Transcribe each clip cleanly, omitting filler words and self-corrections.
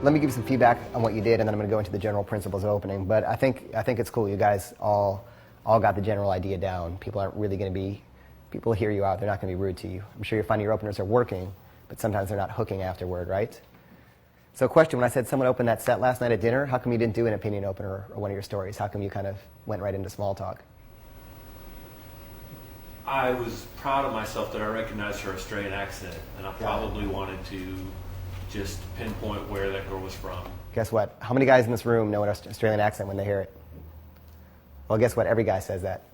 let me give you some feedback on what you did, and then I'm going to go into the general principles of opening. But I think it's cool. You guys all got the general idea down. People aren't really going to be, people hear you out. They're not going to be rude to you. I'm sure you're finding your openers are working, but sometimes they're not hooking afterward, right? So question, when I said someone opened that set last night at dinner, how come you didn't do an opinion opener or one of your stories? How come you kind of went right into small talk? I was proud of myself that I recognized her Australian accent, and I probably wanted to just pinpoint where that girl was from. Guess what? How many guys in this room know an Australian accent when they hear it? Well, guess what? Every guy says that.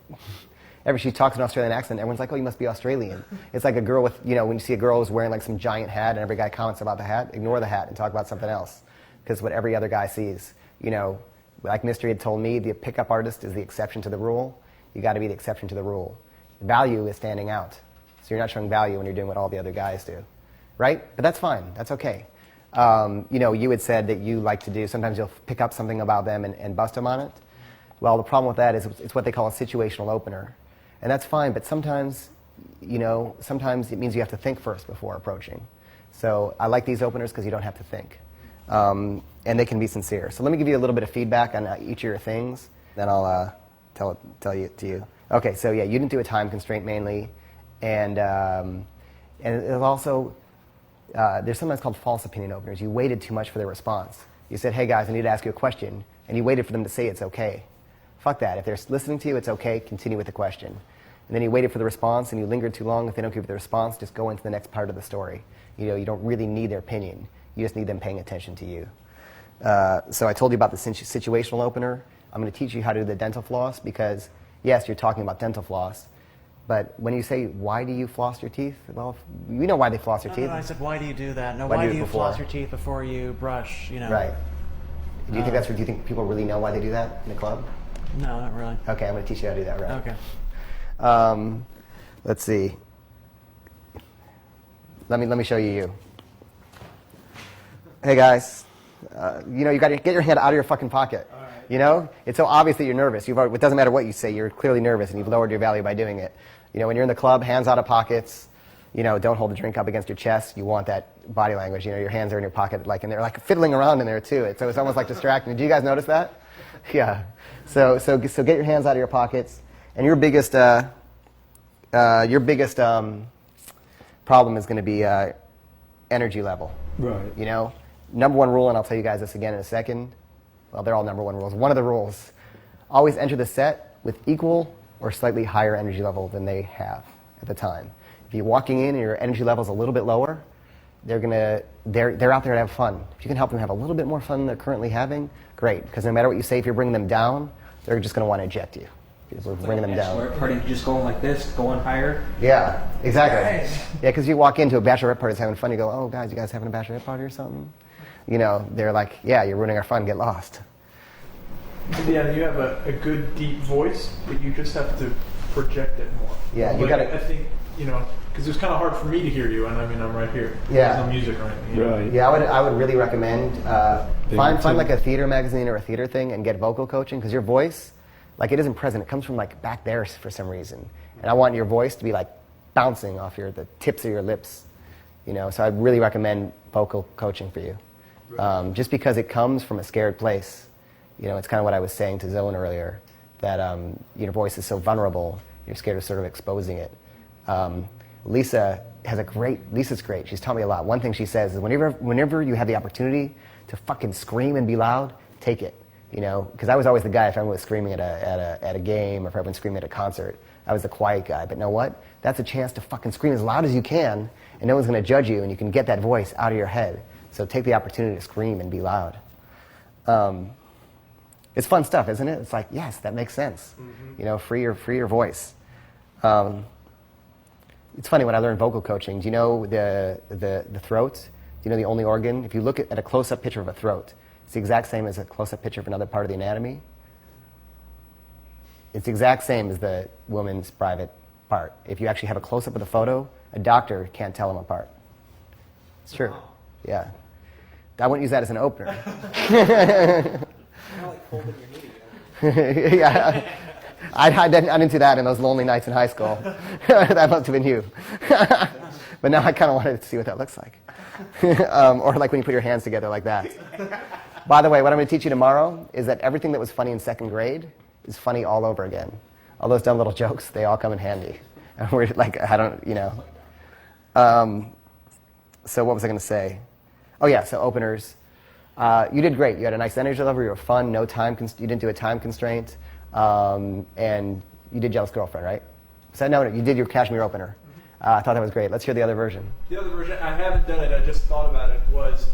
She talks an Australian accent, everyone's like, oh, you must be Australian. It's like a girl with, when you see a girl who's wearing like some giant hat and every guy comments about the hat, ignore the hat and talk about something else. Because what every other guy sees, like Mystery had told me, the pickup artist is the exception to the rule. You got to be the exception to the rule. Value is standing out. So you're not showing value when you're doing what all the other guys do. Right? But that's fine. That's okay. You had said that you like to do, sometimes you'll pick up something about them and bust them on it. Well, the problem with that is it's what they call a situational opener. And that's fine, but sometimes it means you have to think first before approaching. So I like these openers because you don't have to think. And they can be sincere. So let me give you a little bit of feedback on each of your things, then I'll tell you to you. Okay, so yeah, you didn't do a time constraint mainly. And it was also, there's sometimes called false opinion openers. You waited too much for their response. You said, hey guys, I need to ask you a question. And you waited for them to say it's okay. Fuck that. If they're listening to you, it's okay. Continue with the question. And then you waited for the response and you lingered too long. If they don't give you the response, just go into the next part of the story. You don't really need their opinion. You just need them paying attention to you. So I told you about the situational opener. I'm going to teach you how to do the dental floss because, yes, you're talking about dental floss. But when you say, why do you floss your teeth? Well, you know why they floss their teeth. No, I said, why do you do that? No, why do you floss your teeth before you brush, Right. Do you think people really know why they do that in the club? No, not really. Okay, I'm going to teach you how to do that, right? Okay. Let's see. Let me show you. Hey guys, you got to get your hand out of your fucking pocket. Right. It's so obvious that you're nervous. It doesn't matter what you say. You're clearly nervous, and you've lowered your value by doing it. When you're in the club, hands out of pockets. Don't hold the drink up against your chest. You want that body language. Your hands are in your pocket, and they're like fiddling around in there too. So it's almost like distracting. Do you guys notice that? Yeah. So get your hands out of your pockets. And your biggest problem is going to be energy level. Right. Number one rule, and I'll tell you guys this again in a second. Well, they're all number one rules. One of the rules: always enter the set with equal or slightly higher energy level than they have at the time. If you're walking in and your energy level is a little bit lower, they're out there to have fun. If you can help them have a little bit more fun than they're currently having, great. Because no matter what you say, if you're bringing them down, they're just going to want to eject you. You're bringing them down. Party just going like this, going higher. Yeah, exactly. Nice. Yeah, because you walk into a bachelorette party that's having fun, you go, oh, guys, you guys having a bachelorette party or something? They're like, yeah, you're ruining our fun, get lost. Yeah, you have a good deep voice, but you just have to project it more. Yeah, you got to. I think, because it's kind of hard for me to hear you, and I'm right here. Yeah. There's no music or anything. Right. Yeah, I would really recommend find like a theater magazine or a theater thing and get vocal coaching, because your voice, it isn't present. It comes from back there for some reason, and I want your voice to be bouncing off the tips of your lips, So I'd really recommend vocal coaching for you, just because it comes from a scared place. It's kind of what I was saying to Zone earlier, that your voice is so vulnerable. You're scared of sort of exposing it. Lisa's great. She's taught me a lot. One thing she says is whenever you have the opportunity to fucking scream and be loud, take it. Because I was always the guy if everyone was screaming at a game or if everyone screaming at a concert. I was the quiet guy. But you know what? That's a chance to fucking scream as loud as you can, and no one's going to judge you, and you can get that voice out of your head. So take the opportunity to scream and be loud. It's fun stuff, isn't it? It's like, yes, that makes sense. Mm-hmm. Free your voice. It's funny, when I learned vocal coaching, do you know the throat? Do you know the only organ? If you look at a close-up picture of a throat, it's the exact same as a close-up picture of another part of the anatomy. It's the exact same as the woman's private part. If you actually have a close-up of the photo, a doctor can't tell them apart. It's true. Wow. Yeah. I wouldn't use that as an opener. Yeah, I didn't do that in those lonely nights in high school. That must have been you. But now I kind of wanted to see what that looks like. Or like when you put your hands together like that. By the way, what I'm going to teach you tomorrow is that everything that was funny in second grade is funny all over again. All those dumb little jokes, they all come in handy. And we're like, I don't, you know. So what was I going to say? Oh yeah, so openers. You did great. You had a nice energy level. You were fun. No time. You didn't do a time constraint. And you did Jealous Girlfriend, right? So no, you did your Cashmere opener. I thought that was great. Let's hear the other version. The other version, I haven't done it, I just thought about it, was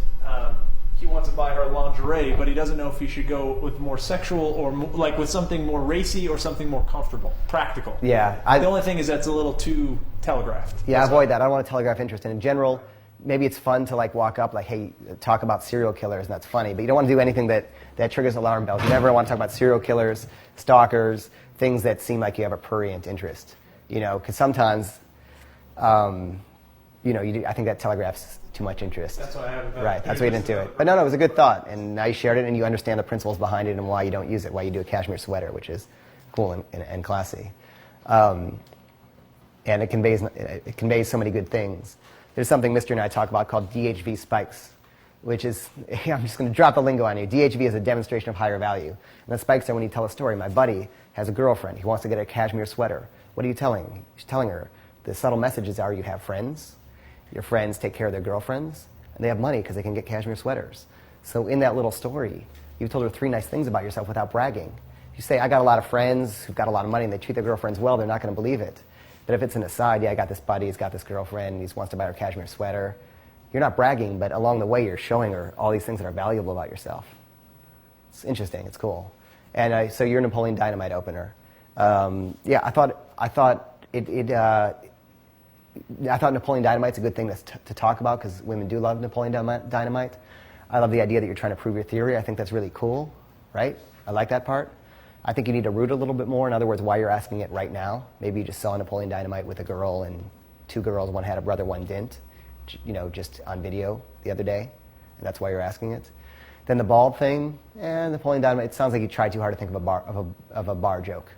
he wants to buy her lingerie, but he doesn't know if he should go with more sexual or like with something more racy or something more comfortable, practical. Yeah. The only thing is that's a little too telegraphed. Yeah, avoid that. I don't want to telegraph interest. And in general, maybe it's fun to like walk up like, hey, talk about serial killers, and that's funny. But you don't want to do anything that triggers alarm bells. You never want to talk about serial killers, stalkers, things that seem like you have a prurient interest. You know, because sometimes, you know, I think that telegraphs too much interest. That's why I haven't done it. Right, that's why you didn't do it. But no, it was a good thought. And now you shared it and you understand the principles behind it and why you don't use it, why you do a cashmere sweater, which is cool and classy. And it conveys so many good things. There's something Mr. and I talk about called DHV spikes, which is, I'm just going to drop the lingo on you. DHV is a demonstration of higher value. And the spikes are when you tell a story. My buddy has a girlfriend. He wants to get a cashmere sweater. What are you telling? He's telling her. The subtle messages are you have friends. Your friends take care of their girlfriends. And they have money because they can get cashmere sweaters. So in that little story, you've told her 3 nice things about yourself without bragging. If you say, I got a lot of friends who've got a lot of money and they treat their girlfriends well, they're not going to believe it. But if it's an aside, yeah, I got this buddy, he's got this girlfriend, he wants to buy her cashmere sweater. You're not bragging, but along the way you're showing her all these things that are valuable about yourself. It's interesting, it's cool. And so you're Napoleon Dynamite opener. Yeah, I thought Napoleon Dynamite's a good thing to talk about because women do love Napoleon Dynamite. I love the idea that you're trying to prove your theory. I think that's really cool, right? I like that part. I think you need to root a little bit more. In other words, why you're asking it right now. Maybe you just saw Napoleon Dynamite with a girl and 2 girls, one had a brother, one didn't, you know, just on video the other day, and that's why you're asking it. Then the bald thing, Napoleon Dynamite, it sounds like you tried too hard to think of a bar joke.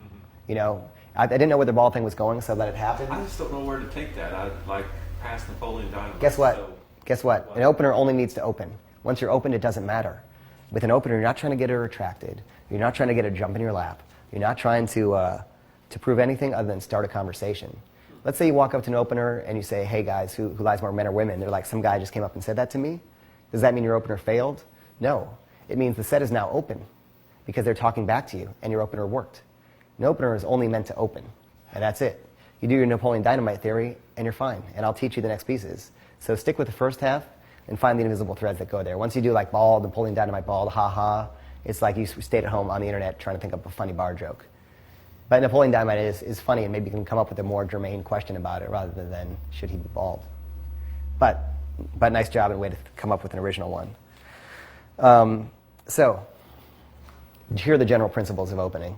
Mm-hmm. You know, I didn't know where the bald thing was going, so I let it happen. I just don't know where to take that. I like past Napoleon Dynamite. Guess what? So Guess what? An opener only needs to open. Once you're opened, it doesn't matter. With an opener, you're not trying to get her attracted. You're not trying to get her to jump in your lap. You're not trying to prove anything other than start a conversation. Let's say you walk up to an opener and you say, hey guys, who lies more, men or women? They're like, some guy just came up and said that to me. Does that mean your opener failed? No. It means the set is now open because they're talking back to you and your opener worked. An opener is only meant to open, and that's it. You do your Napoleon Dynamite theory and you're fine, and I'll teach you the next pieces. So stick with the first half and find the invisible threads that go there. Once you do like bald, Napoleon Dynamite bald, ha-ha, it's like you stayed at home on the internet trying to think up a funny bar joke. But Napoleon Dynamite is funny, and maybe you can come up with a more germane question about it rather than should he be bald. But nice job and way to come up with an original one. So, here are the general principles of opening.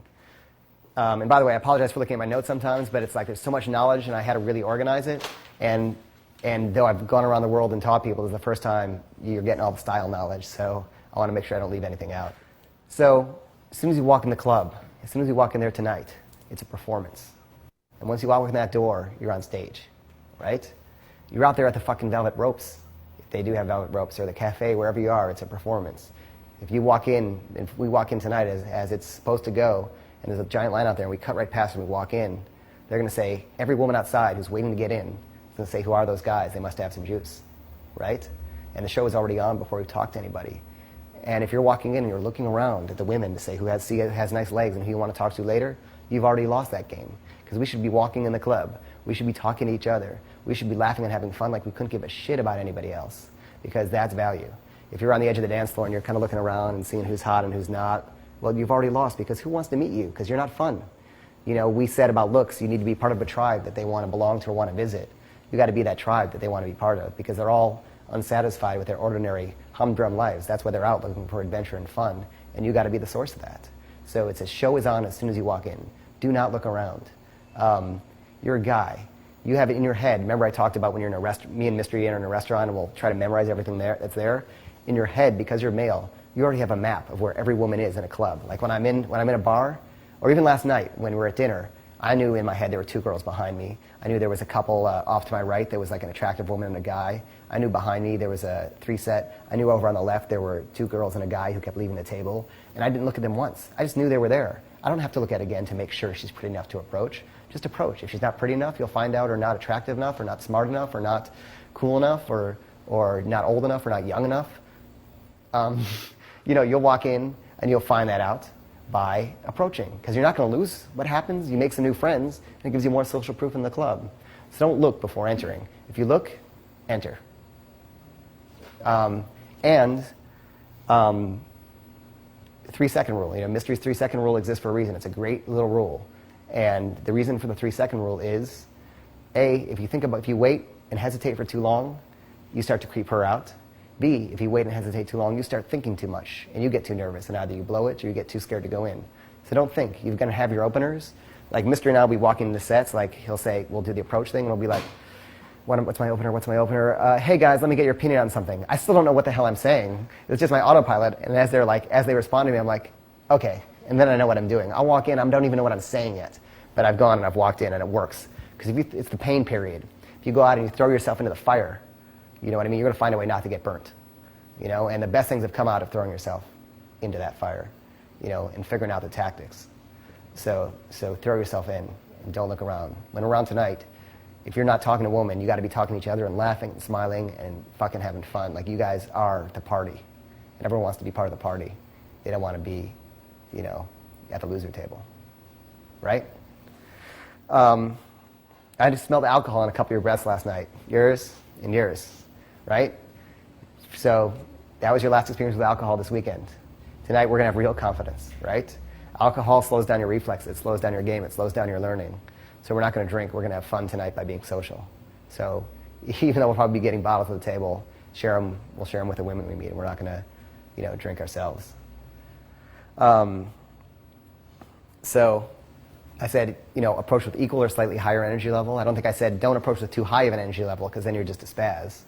And by the way, I apologize for looking at my notes sometimes, but it's like there's so much knowledge and I had to really organize it. And though I've gone around the world and taught people, this is the first time you're getting all the style knowledge, so I want to make sure I don't leave anything out. So, as soon as you walk in the club, as soon as you walk in there tonight, it's a performance. And once you walk in that door, you're on stage, right? You're out there at the fucking velvet ropes, if they do have velvet ropes, or the cafe, wherever you are, it's a performance. If we walk in tonight as it's supposed to go, and there's a giant line out there, and we cut right past and we walk in, they're going to say, every woman outside who's waiting to get in is going to say, who are those guys? They must have some juice, right? And the show is already on before we've talked to anybody. And if you're walking in and you're looking around at the women to say who has nice legs and who you want to talk to later, you've already lost that game. Because we should be walking in the club. We should be talking to each other. We should be laughing and having fun like we couldn't give a shit about anybody else. Because that's value. If you're on the edge of the dance floor and you're kind of looking around and seeing who's hot and who's not, well, you've already lost, because who wants to meet you? Because you're not fun. You know, we said about looks, you need to be part of a tribe that they want to belong to or want to visit. You got to be that tribe that they want to be part of, because they're all unsatisfied with their ordinary humdrum lives. That's why they're out looking for adventure and fun, and you got to be the source of that. So it's a show is on as soon as you walk in. Do not look around. You're a guy. You have it in your head. Remember I talked about when you're in a restaurant, me and Mr. Ian are in a restaurant and we'll try to memorize everything that's there. In your head, because you're male, you already have a map of where every woman is in a club. Like when I'm in a bar, or even last night when we were at dinner, I knew in my head there were 2 girls behind me. I knew there was a couple off to my right. There was like an attractive woman and a guy. I knew behind me there was a 3-set. I knew over on the left there were 2 girls and a guy who kept leaving the table. And I didn't look at them once. I just knew they were there. I don't have to look at it again to make sure she's pretty enough to approach. Just approach. If she's not pretty enough, you'll find out, or not attractive enough, or not smart enough, or not cool enough, or not old enough, or not young enough. You'll walk in and you'll find that out by approaching, because you're not going to lose. What happens? You make some new friends, and it gives you more social proof in the club. So don't look before entering. If you look, enter. 3-second rule. Mystery's 3-second rule exists for a reason. It's a great little rule. And the reason for the 3-second rule is, if you wait and hesitate for too long, you start to creep her out. B, if you wait and hesitate too long, you start thinking too much, and you get too nervous, and either you blow it or you get too scared to go in. So don't think. You're going to have your openers. Like Mystery and I will be walking into sets, like he'll say, we'll do the approach thing, and we'll be like, what's my opener? Hey guys, let me get your opinion on something. I still don't know what the hell I'm saying. It's just my autopilot, and as they respond to me, I'm like, okay, and then I know what I'm doing. I'll walk in, I don't even know what I'm saying yet, but I've gone and I've walked in, and it works. Because it's the pain period. If you go out and you throw yourself into the fire, you know what I mean? You're going to find a way not to get burnt. And the best things have come out of throwing yourself into that fire, and figuring out the tactics. So throw yourself in and don't look around. When around tonight, if you're not talking to a woman, you got to be talking to each other and laughing and smiling and fucking having fun. Like, you guys are the party. And everyone wants to be part of the party. They don't want to be, at the loser table. Right? I just smelled alcohol in a couple of your breaths last night. Yours and yours. Right? So that was your last experience with alcohol this weekend. Tonight we're going to have real confidence, right? Alcohol slows down your reflexes, it slows down your game, it slows down your learning. So we're not going to drink, we're going to have fun tonight by being social. So even though we'll probably be getting bottles at the table, we'll share them with the women we meet, and we're not going to, drink ourselves. So I said, approach with equal or slightly higher energy level. I don't think I said don't approach with too high of an energy level, because then you're just a spaz.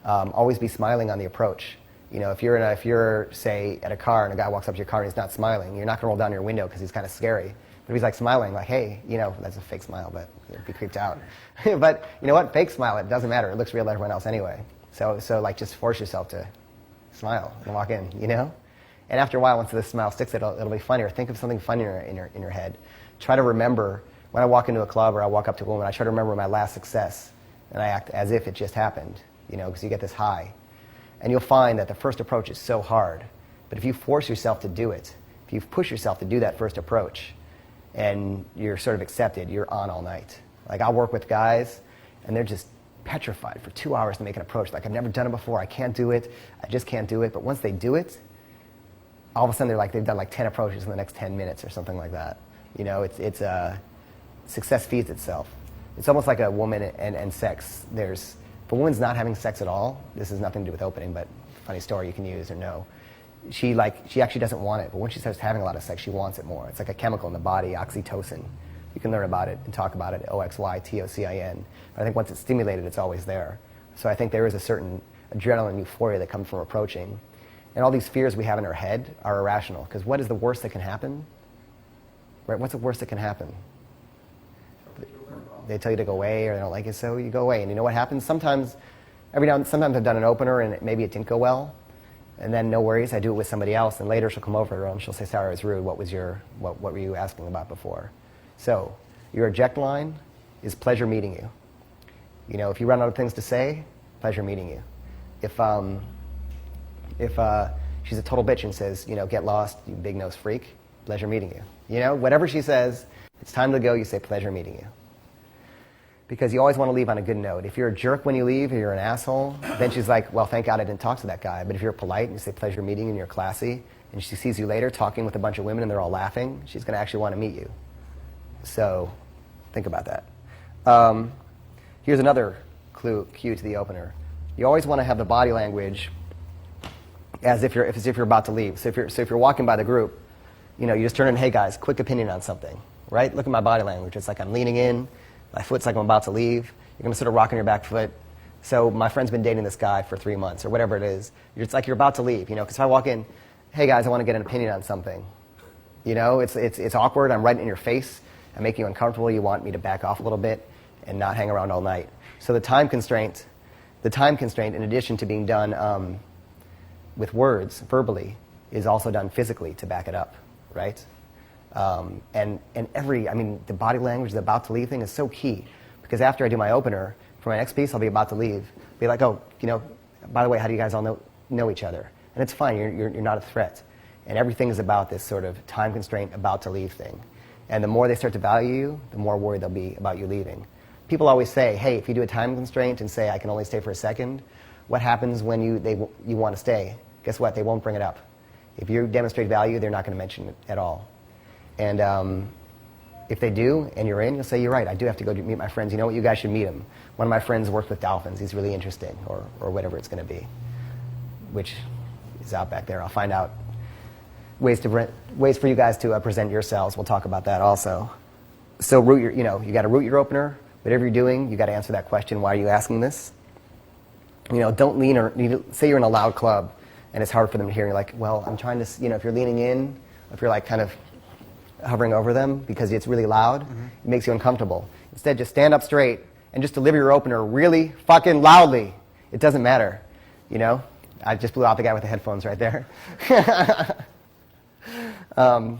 Always be smiling on the approach. If you're, say, at a car and a guy walks up to your car and he's not smiling, you're not going to roll down your window because he's kind of scary. But if he's like smiling, like, hey, that's a fake smile, but you'd be creeped out. But you know what? Fake smile, it doesn't matter. It looks real to everyone else anyway. So like, just force yourself to smile and walk in, And after a while, once the smile sticks, it'll be funnier. Think of something funnier in your head. Try to remember, when I walk into a club or I walk up to a woman, I try to remember my last success, and I act as if it just happened. Because you get this high. And you'll find that the first approach is so hard. But if you force yourself to do it, if you push yourself to do that first approach, and you're sort of accepted, you're on all night. Like, I'll work with guys, and they're just petrified for 2 hours to make an approach. Like, I've never done it before, I can't do it, I just can't do it. But once they do it, all of a sudden they've done like 10 approaches in the next 10 minutes or something like that. Success feeds itself. It's almost like a woman and sex. If a woman's not having sex at all, this has nothing to do with opening, but funny story you can use or no. She actually doesn't want it, but when she starts having a lot of sex, she wants it more. It's like a chemical in the body, oxytocin. You can learn about it and talk about it, OXYTOCIN. But I think once it's stimulated, it's always there. So I think there is a certain adrenaline euphoria that comes from approaching. And all these fears we have in our head are irrational, because what is the worst that can happen? Right? What's the worst that can happen? They tell you to go away, or they don't like it, so you go away. And you know what happens? Sometimes I've done an opener, and maybe it didn't go well, and then no worries, I do it with somebody else, and later she'll come over and she'll say, sorry, I was rude. What were you asking about before? So your eject line is pleasure meeting you. If you run out of things to say, pleasure meeting you. If she's a total bitch and says, get lost, you big nose freak, pleasure meeting you. Whatever she says, it's time to go, you say pleasure meeting you. Because you always want to leave on a good note. If you're a jerk when you leave, or you're an asshole, then she's like, well, thank God I didn't talk to that guy. But if you're polite and you say pleasure meeting and you're classy, and she sees you later talking with a bunch of women and they're all laughing, she's going to actually want to meet you. So think about that. Here's another cue to the opener. You always want to have the body language as if you're about to leave. So if you're walking by the group, you just turn in, hey guys, quick opinion on something, right? Look at my body language. It's like I'm leaning in. My foot's like I'm about to leave. You're going to sort of rock on your back foot. So my friend's been dating this guy for 3 months or whatever it is. It's like you're about to leave, because if I walk in, hey guys, I want to get an opinion on something. It's awkward. I'm right in your face. I'm making you uncomfortable. You want me to back off a little bit and not hang around all night. So the time constraint, in addition to being done with words, verbally, is also done physically to back it up, right? And the body language, the about to leave thing is so key, because after I do my opener, for my next piece, I'll be about to leave, be like, oh, by the way, how do you guys all know each other? And it's fine, you're not a threat. And everything is about this sort of time constraint, about to leave thing. And the more they start to value you, the more worried they'll be about you leaving. People always say, hey, if you do a time constraint and say, I can only stay for a second, what happens when you want to stay? Guess what? They won't bring it up. If you demonstrate value, they're not going to mention it at all. And if they do, and you're in, you'll say, you're right, I do have to go meet my friends. You know what? You guys should meet him. One of my friends worked with dolphins. He's really interesting, or whatever it's going to be, which is out back there. I'll find out ways for you guys to present yourselves. We'll talk about that also. So you got to root your opener. Whatever you're doing, you got to answer that question. Why are you asking this? Don't lean, or say you're in a loud club and it's hard for them to hear. You're like, well, I'm trying to, if you're leaning in, if you're like kind of hovering over them because it's really loud, it makes you uncomfortable. Instead, just stand up straight and just deliver your opener really fucking loudly. It doesn't matter, I just blew out the guy with the headphones right there. Don't lean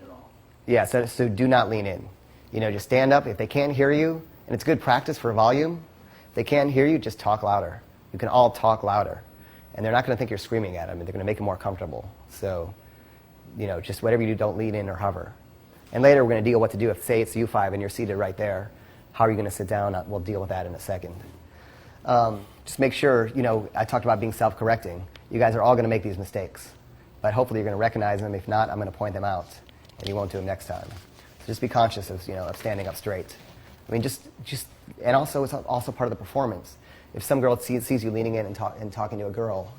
at all. Yeah, so do not lean in. Just stand up. If they can't hear you, and it's good practice for volume, if they can't hear you, just talk louder. You can all talk louder. And they're not going to think you're screaming at them. They're going to make it more comfortable. So, just whatever you do, don't lean in or hover. And later we're going to deal what to do if, say, it's U5 and you're seated right there. How are you going to sit down? We'll deal with that in a second. Just make sure, I talked about being self-correcting. You guys are all going to make these mistakes. But hopefully you're going to recognize them. If not, I'm going to point them out. And you won't do them next time. So just be conscious of, of standing up straight. And also it's also part of the performance. If some girl sees you leaning in and talking to a girl,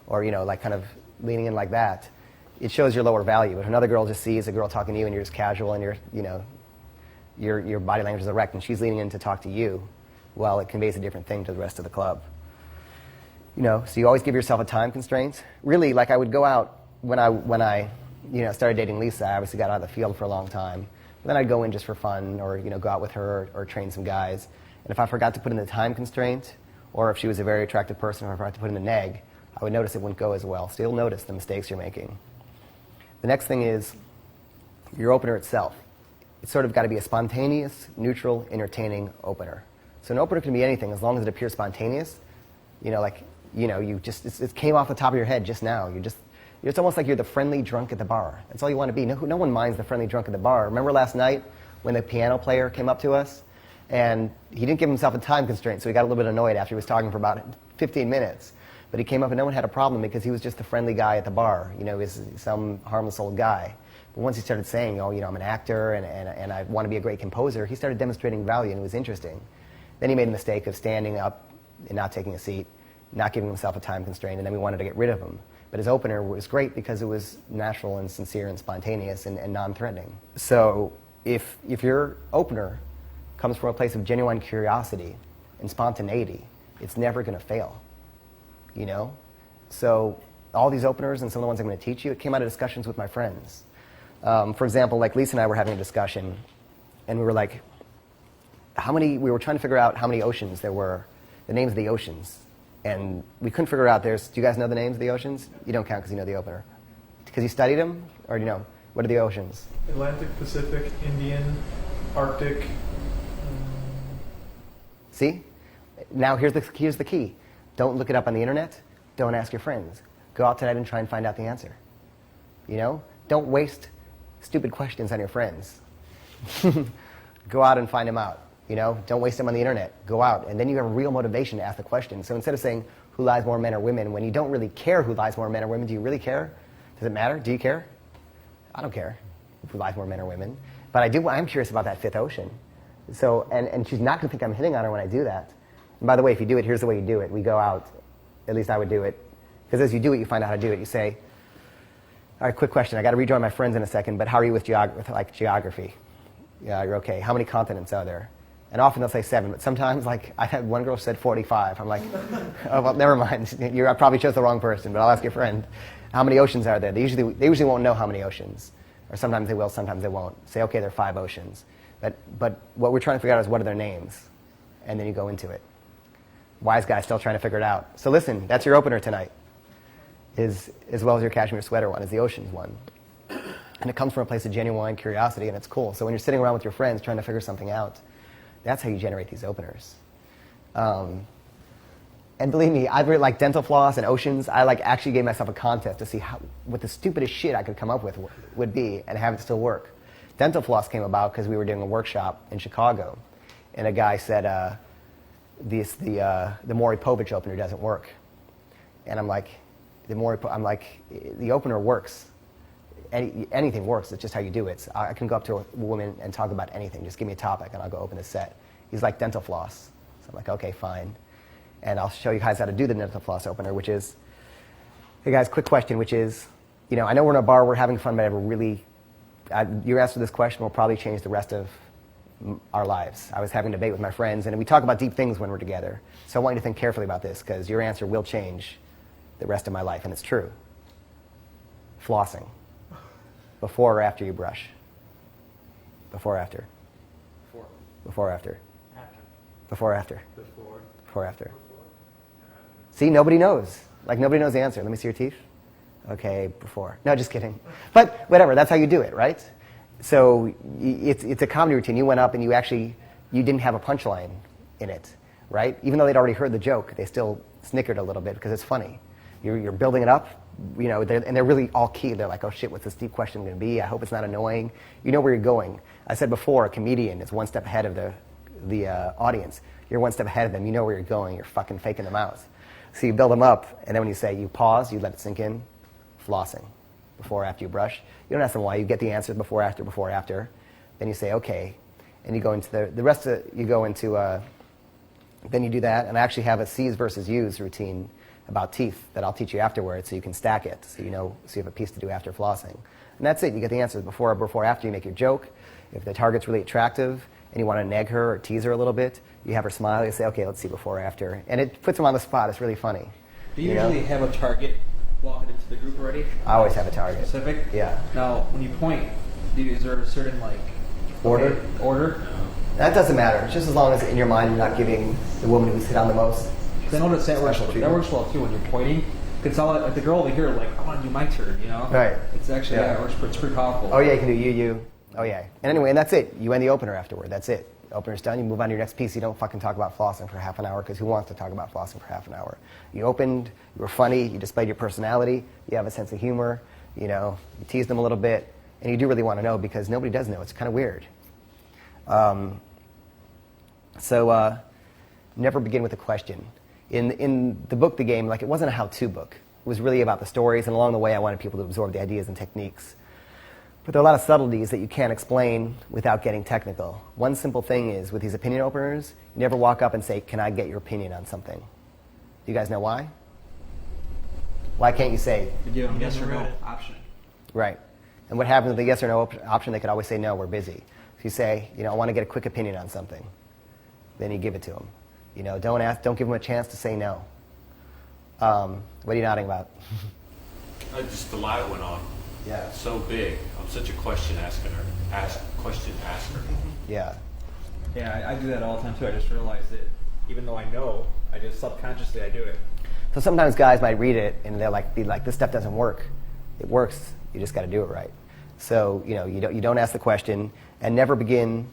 or, like kind of leaning in like that, it shows your lower value. If another girl just sees a girl talking to you and you're just casual and your body language is erect and she's leaning in to talk to you, well, it conveys a different thing to the rest of the club. So you always give yourself a time constraint. Really, like I would go out when I started dating Lisa. I obviously got out of the field for a long time. But then I'd go in just for fun, or go out with her, or train some guys. And if I forgot to put in the time constraint, or if she was a very attractive person, or if I forgot to put in the neg, I would notice it wouldn't go as well. So you'll notice the mistakes you're making. The next thing is your opener itself. It's sort of got to be a spontaneous, neutral, entertaining opener. So an opener can be anything as long as it appears spontaneous. It came off the top of your head just now. It's almost like you're the friendly drunk at the bar. That's all you want to be. No one minds the friendly drunk at the bar. Remember last night when the piano player came up to us? And he didn't give himself a time constraint, so he got a little bit annoyed after he was talking for about 15 minutes. But he came up and no one had a problem because he was just the friendly guy at the bar. He was some harmless old guy. But once he started saying, I'm an actor and I want to be a great composer, he started demonstrating value and it was interesting. Then he made the mistake of standing up and not taking a seat, not giving himself a time constraint, and then we wanted to get rid of him. But his opener was great because it was natural and sincere and spontaneous and non-threatening. So if your opener comes from a place of genuine curiosity and spontaneity, it's never going to fail, So all these openers and some of the ones I'm going to teach you, it came out of discussions with my friends. For example, like Lisa and I were having a discussion, and we were like, we were trying to figure out how many oceans there were, the names of the oceans. And we couldn't figure out do you guys know the names of the oceans? You don't count because you know the opener. Because you studied them? Or do you know? What are the oceans? Atlantic, Pacific, Indian, Arctic. See? Now here's the key. Don't look it up on the internet. Don't ask your friends. Go out tonight and try and find out the answer. Don't waste stupid questions on your friends. Go out and find them out. Don't waste them on the internet. Go out. And then you have a real motivation to ask the question. So instead of saying, who lies more, men or women, when you don't really care who lies more, men or women, do you really care? Does it matter? Do you care? I don't care who lies more, men or women. But I'm curious about that fifth ocean. So, and she's not going to think I'm hitting on her when I do that. And by the way, if you do it, here's the way you do it. We go out, at least I would do it. Because as you do it, you find out how to do it. You say, all right, quick question. I got to rejoin my friends in a second, but how are you with geography? Yeah, you're okay. How many continents are there? And often they'll say 7, but sometimes, I had one girl said 45. I'm like, oh, well, never mind. I probably chose the wrong person, but I'll ask your friend. How many oceans are there? They usually won't know how many oceans. Or sometimes they will, sometimes they won't. Say, okay, there are 5 oceans. But what we're trying to figure out is what are their names? And then you go into it. Wise guy still trying to figure it out. So listen, that's your opener tonight. As well as your cashmere sweater one, is the oceans one. And it comes from a place of genuine curiosity, and it's cool. So when you're sitting around with your friends trying to figure something out, that's how you generate these openers. And believe me, I've read like dental floss and oceans. I like actually gave myself a contest to see what the stupidest shit I could come up with would be and have it still work. Dental floss came about because we were doing a workshop in Chicago, and a guy said the Maury Povich opener doesn't work, and I'm like, the opener works. Anything works. It's just how you do it. So I can go up to a woman and talk about anything. Just give me a topic, and I'll go open the set. He's like, dental floss. So I'm like, okay, fine. And I'll show you guys how to do the dental floss opener, which is, hey guys, quick question, which is, I know we're in a bar, we're having fun, but your answer to this question will probably change the rest of our lives. I was having a debate with my friends, and we talk about deep things when we're together. So I want you to think carefully about this, because your answer will change the rest of my life, and it's true. Flossing. Before or after you brush? Before or after? Before. Before or after? After. Before or after? Before. Before or after? See, nobody knows. Like, nobody knows the answer. Let me see your teeth. Okay, before. No, just kidding. But whatever, that's how you do it, right? So it's a comedy routine. You went up and you didn't have a punchline in it, right? Even though they'd already heard the joke, they still snickered a little bit because it's funny. You're building it up, and they're really all key. They're like, oh shit, what's this deep question going to be? I hope it's not annoying. You know where you're going. I said before, a comedian is one step ahead of the audience. You're one step ahead of them. You know where you're going. You're fucking faking them out. So you build them up, and then when you say, you pause, you let it sink in. Flossing. Before or after you brush. You don't ask them why. You get the answer before, after. Then you say, okay. And you go into the rest of it, you go into, then you do that. And I actually have a C's versus U's routine about teeth that I'll teach you afterwards so you can stack it. So you have a piece to do after flossing. And that's it. You get the answers before, after. You make your joke. If the target's really attractive and you want to nag her or tease her a little bit, you have her smile. You say, okay, let's see before or after. And it puts them on the spot. It's really funny. Do you usually have a target walking into the group already? I always have a target. Specific? Yeah. Now, when you point, is there a certain, order? Order? That doesn't matter. It's just as long as in your mind you're not giving the woman who's hit on the most. Because I noticed that works well too when you're pointing. Because like the girl over here, I want to do my turn, Right. It's actually, it's pretty powerful. Oh yeah, you can do you. Oh yeah. And anyway, and that's it. You end the opener afterward. That's it. Opener's done. You move on to your next piece. You don't fucking talk about flossing for half an hour, because who wants to talk about flossing for half an hour? You opened. You were funny. You displayed your personality. You have a sense of humor. You teased them a little bit, and you do really want to know because nobody does know. It's kind of weird. So never begin with a question. In the book, The Game, it wasn't a how-to book. It was really about the stories, and along the way, I wanted people to absorb the ideas and techniques. But there are a lot of subtleties that you can't explain without getting technical. One simple thing is, with these opinion openers, you never walk up and say, can I get your opinion on something? Do you guys know why? Why can't you say? You give them yes or no option. Right. And what happens with the yes or no option, they could always say, no, we're busy. If you say, I want to get a quick opinion on something, then you give it to them. Don't give them a chance to say no. What are you nodding about? Just the light went on. Yeah. So big. I'm such a question asker. Yeah. Yeah, I do that all the time too. I just realized that even though I know, I just subconsciously I do it. So sometimes guys might read it and they'll be like, this stuff doesn't work. It works. You just got to do it right. So you don't ask the question, and never begin.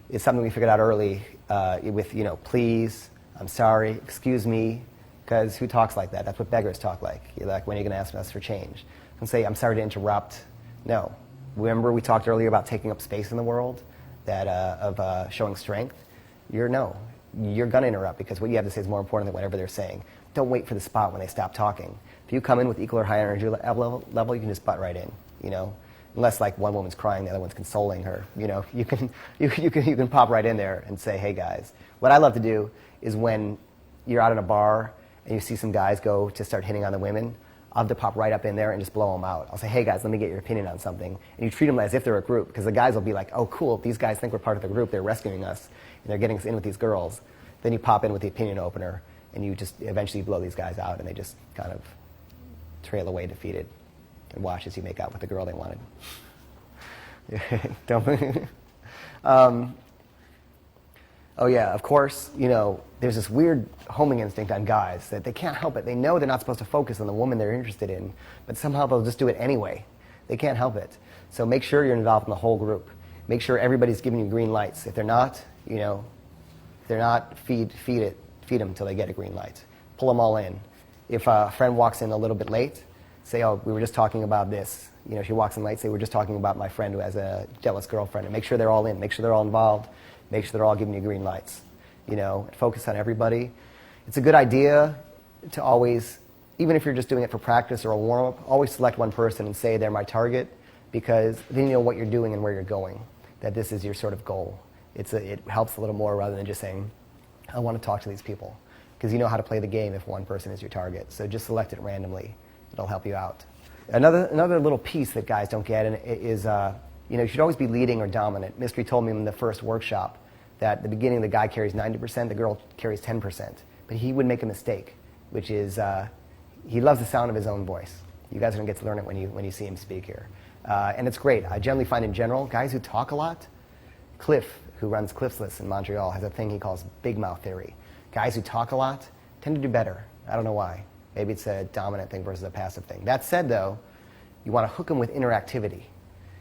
It's something we figured out early with please, I'm sorry, excuse me, because who talks like that? That's what beggars talk like. You're like, when are you going to ask us for change? And say, I'm sorry to interrupt. No. Remember we talked earlier about taking up space in the world, of showing strength? You're going to interrupt, because what you have to say is more important than whatever they're saying. Don't wait for the spot when they stop talking. If you come in with equal or high energy level, you can just butt right in, Unless one woman's crying, the other one's consoling her. You can pop right in there and say, hey guys. What I love to do is when you're out in a bar and you see some guys go to start hitting on the women, I'll have to pop right up in there and just blow them out. I'll say, hey guys, let me get your opinion on something. And you treat them as if they're a group, because the guys will be like, oh cool, these guys think we're part of the group, they're rescuing us, and they're getting us in with these girls. Then you pop in with the opinion opener, and you just eventually blow these guys out, and they just kind of trail away defeated and watch as you make out with the girl they wanted. Don't. Oh yeah, of course, there's this weird homing instinct on guys that they can't help it. They know they're not supposed to focus on the woman they're interested in, but somehow they'll just do it anyway. They can't help it. So make sure you're involved in the whole group. Make sure everybody's giving you green lights. If they're not, feed them until they get a green light. Pull them all in. If a friend walks in a little bit late, say, oh, we were just talking about this. She walks in late, say, we're just talking about my friend who has a jealous girlfriend. And make sure they're all in. Make sure they're all involved. Make sure they're all giving you green lights. Focus on everybody. It's a good idea to always, even if you're just doing it for practice or a warm-up, always select one person and say they're my target, because then you know what you're doing and where you're going, that this is your sort of goal. It helps a little more rather than just saying, I want to talk to these people, because you know how to play the game if one person is your target. So just select it randomly. It'll help you out. Another little piece that guys don't get is you should always be leading or dominant. Mystery told me in the first workshop that at the beginning the guy carries 90%, the girl carries 10%. But he would make a mistake, which is he loves the sound of his own voice. You guys are going to get to learn it when you see him speak here. And it's great. I generally find in general, guys who talk a lot, Cliff, who runs Cliff's List in Montreal, has a thing he calls big mouth theory. Guys who talk a lot tend to do better. I don't know why. Maybe it's a dominant thing versus a passive thing. That said, though, you want to hook them with interactivity.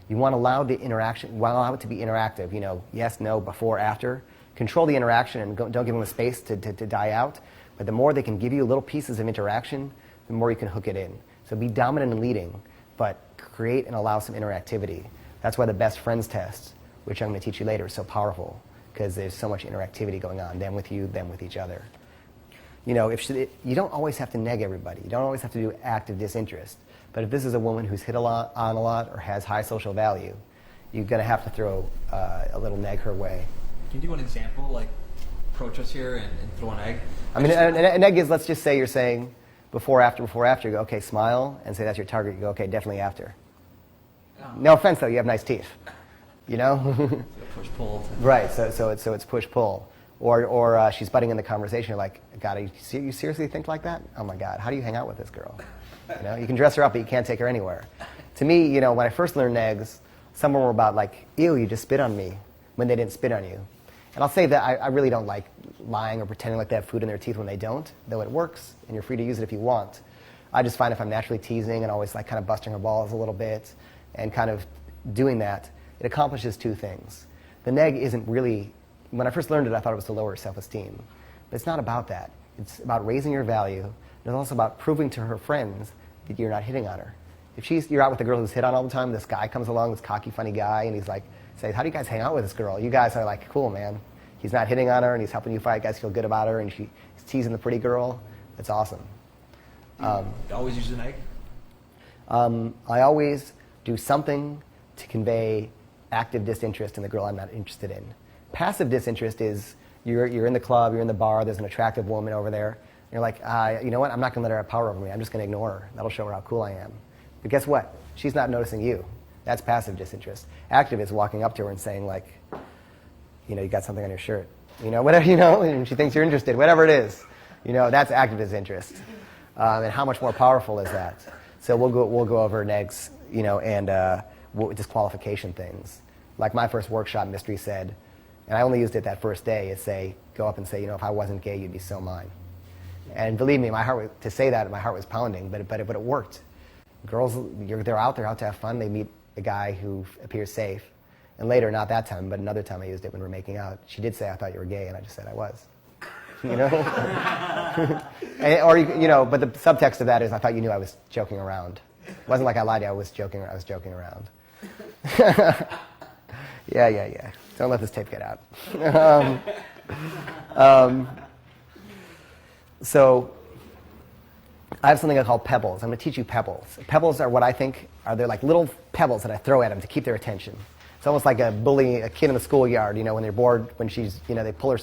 You want to allow the interaction, allow it to be interactive. Yes, no, before, after. Control the interaction and don't give them a space to die out. But the more they can give you little pieces of interaction, the more you can hook it in. So be dominant and leading, but create and allow some interactivity. That's why the best friends test, which I'm going to teach you later, is so powerful, because there's so much interactivity going on, them with you, them with each other. You don't always have to neg everybody. You don't always have to do active disinterest. But if this is a woman who's hit on a lot or has high social value, you're going to have to throw a little neg her way. Can you do an example, like approach us here and throw an egg? An egg is, let's just say you're saying before, after. You go, okay, smile, and say that's your target. You go, okay, definitely after. Oh. No offense, though, you have nice teeth. Push-pull. Right, so it's push-pull. Or she's butting in the conversation. You're like, God, you seriously think like that? Oh my God, how do you hang out with this girl? You can dress her up, but you can't take her anywhere. To me, when I first learned negs, some of them were about like, ew, you just spit on me, when they didn't spit on you. And I'll say that I really don't like lying or pretending like they have food in their teeth when they don't, though it works, and you're free to use it if you want. I just find if I'm naturally teasing and always like kind of busting her balls a little bit and kind of doing that, it accomplishes two things. The neg isn't really, when I first learned it, I thought it was to lower her self-esteem. But it's not about that. It's about raising your value. And it's also about proving to her friends that you're not hitting on her. If you're out with a girl who's hit on all the time, this guy comes along, this cocky, funny guy, and he's like, says, how do you guys hang out with this girl? You guys are like, cool, man. He's not hitting on her, and he's helping you fight. You guys feel good about her, and he's teasing the pretty girl. It's awesome. You always use an egg? I always do something to convey active disinterest in the girl I'm not interested in. Passive disinterest is you're in the club, you're in the bar, there's an attractive woman over there, and you're like, you know what, I'm not going to let her have power over me. I'm just going to ignore her. That'll show her how cool I am. But guess what? She's not noticing you. That's passive disinterest. Active is walking up to her and saying, like, you got something on your shirt. Whatever, and she thinks you're interested, whatever it is. That's active disinterest. And how much more powerful is that? So we'll go over negs, and disqualification things. Like my first workshop, Mystery said, and I only used it that first day, is go up and say, if I wasn't gay, you'd be so mine. And believe me, my heart was pounding, but it worked. Girls, they're out to have fun. They meet a guy who appears safe. And later, not that time, but another time I used it when we were making out, she did say, I thought you were gay, and I just said I was. But the subtext of that is I thought you knew I was joking around. It wasn't like I lied to you, I was joking around. Yeah. Don't let this tape get out. So I have something I call pebbles. I'm going to teach you pebbles. Pebbles are what I think they're like little pebbles that I throw at them to keep their attention. It's almost like a kid in the schoolyard, when they're bored, when she's, they pull her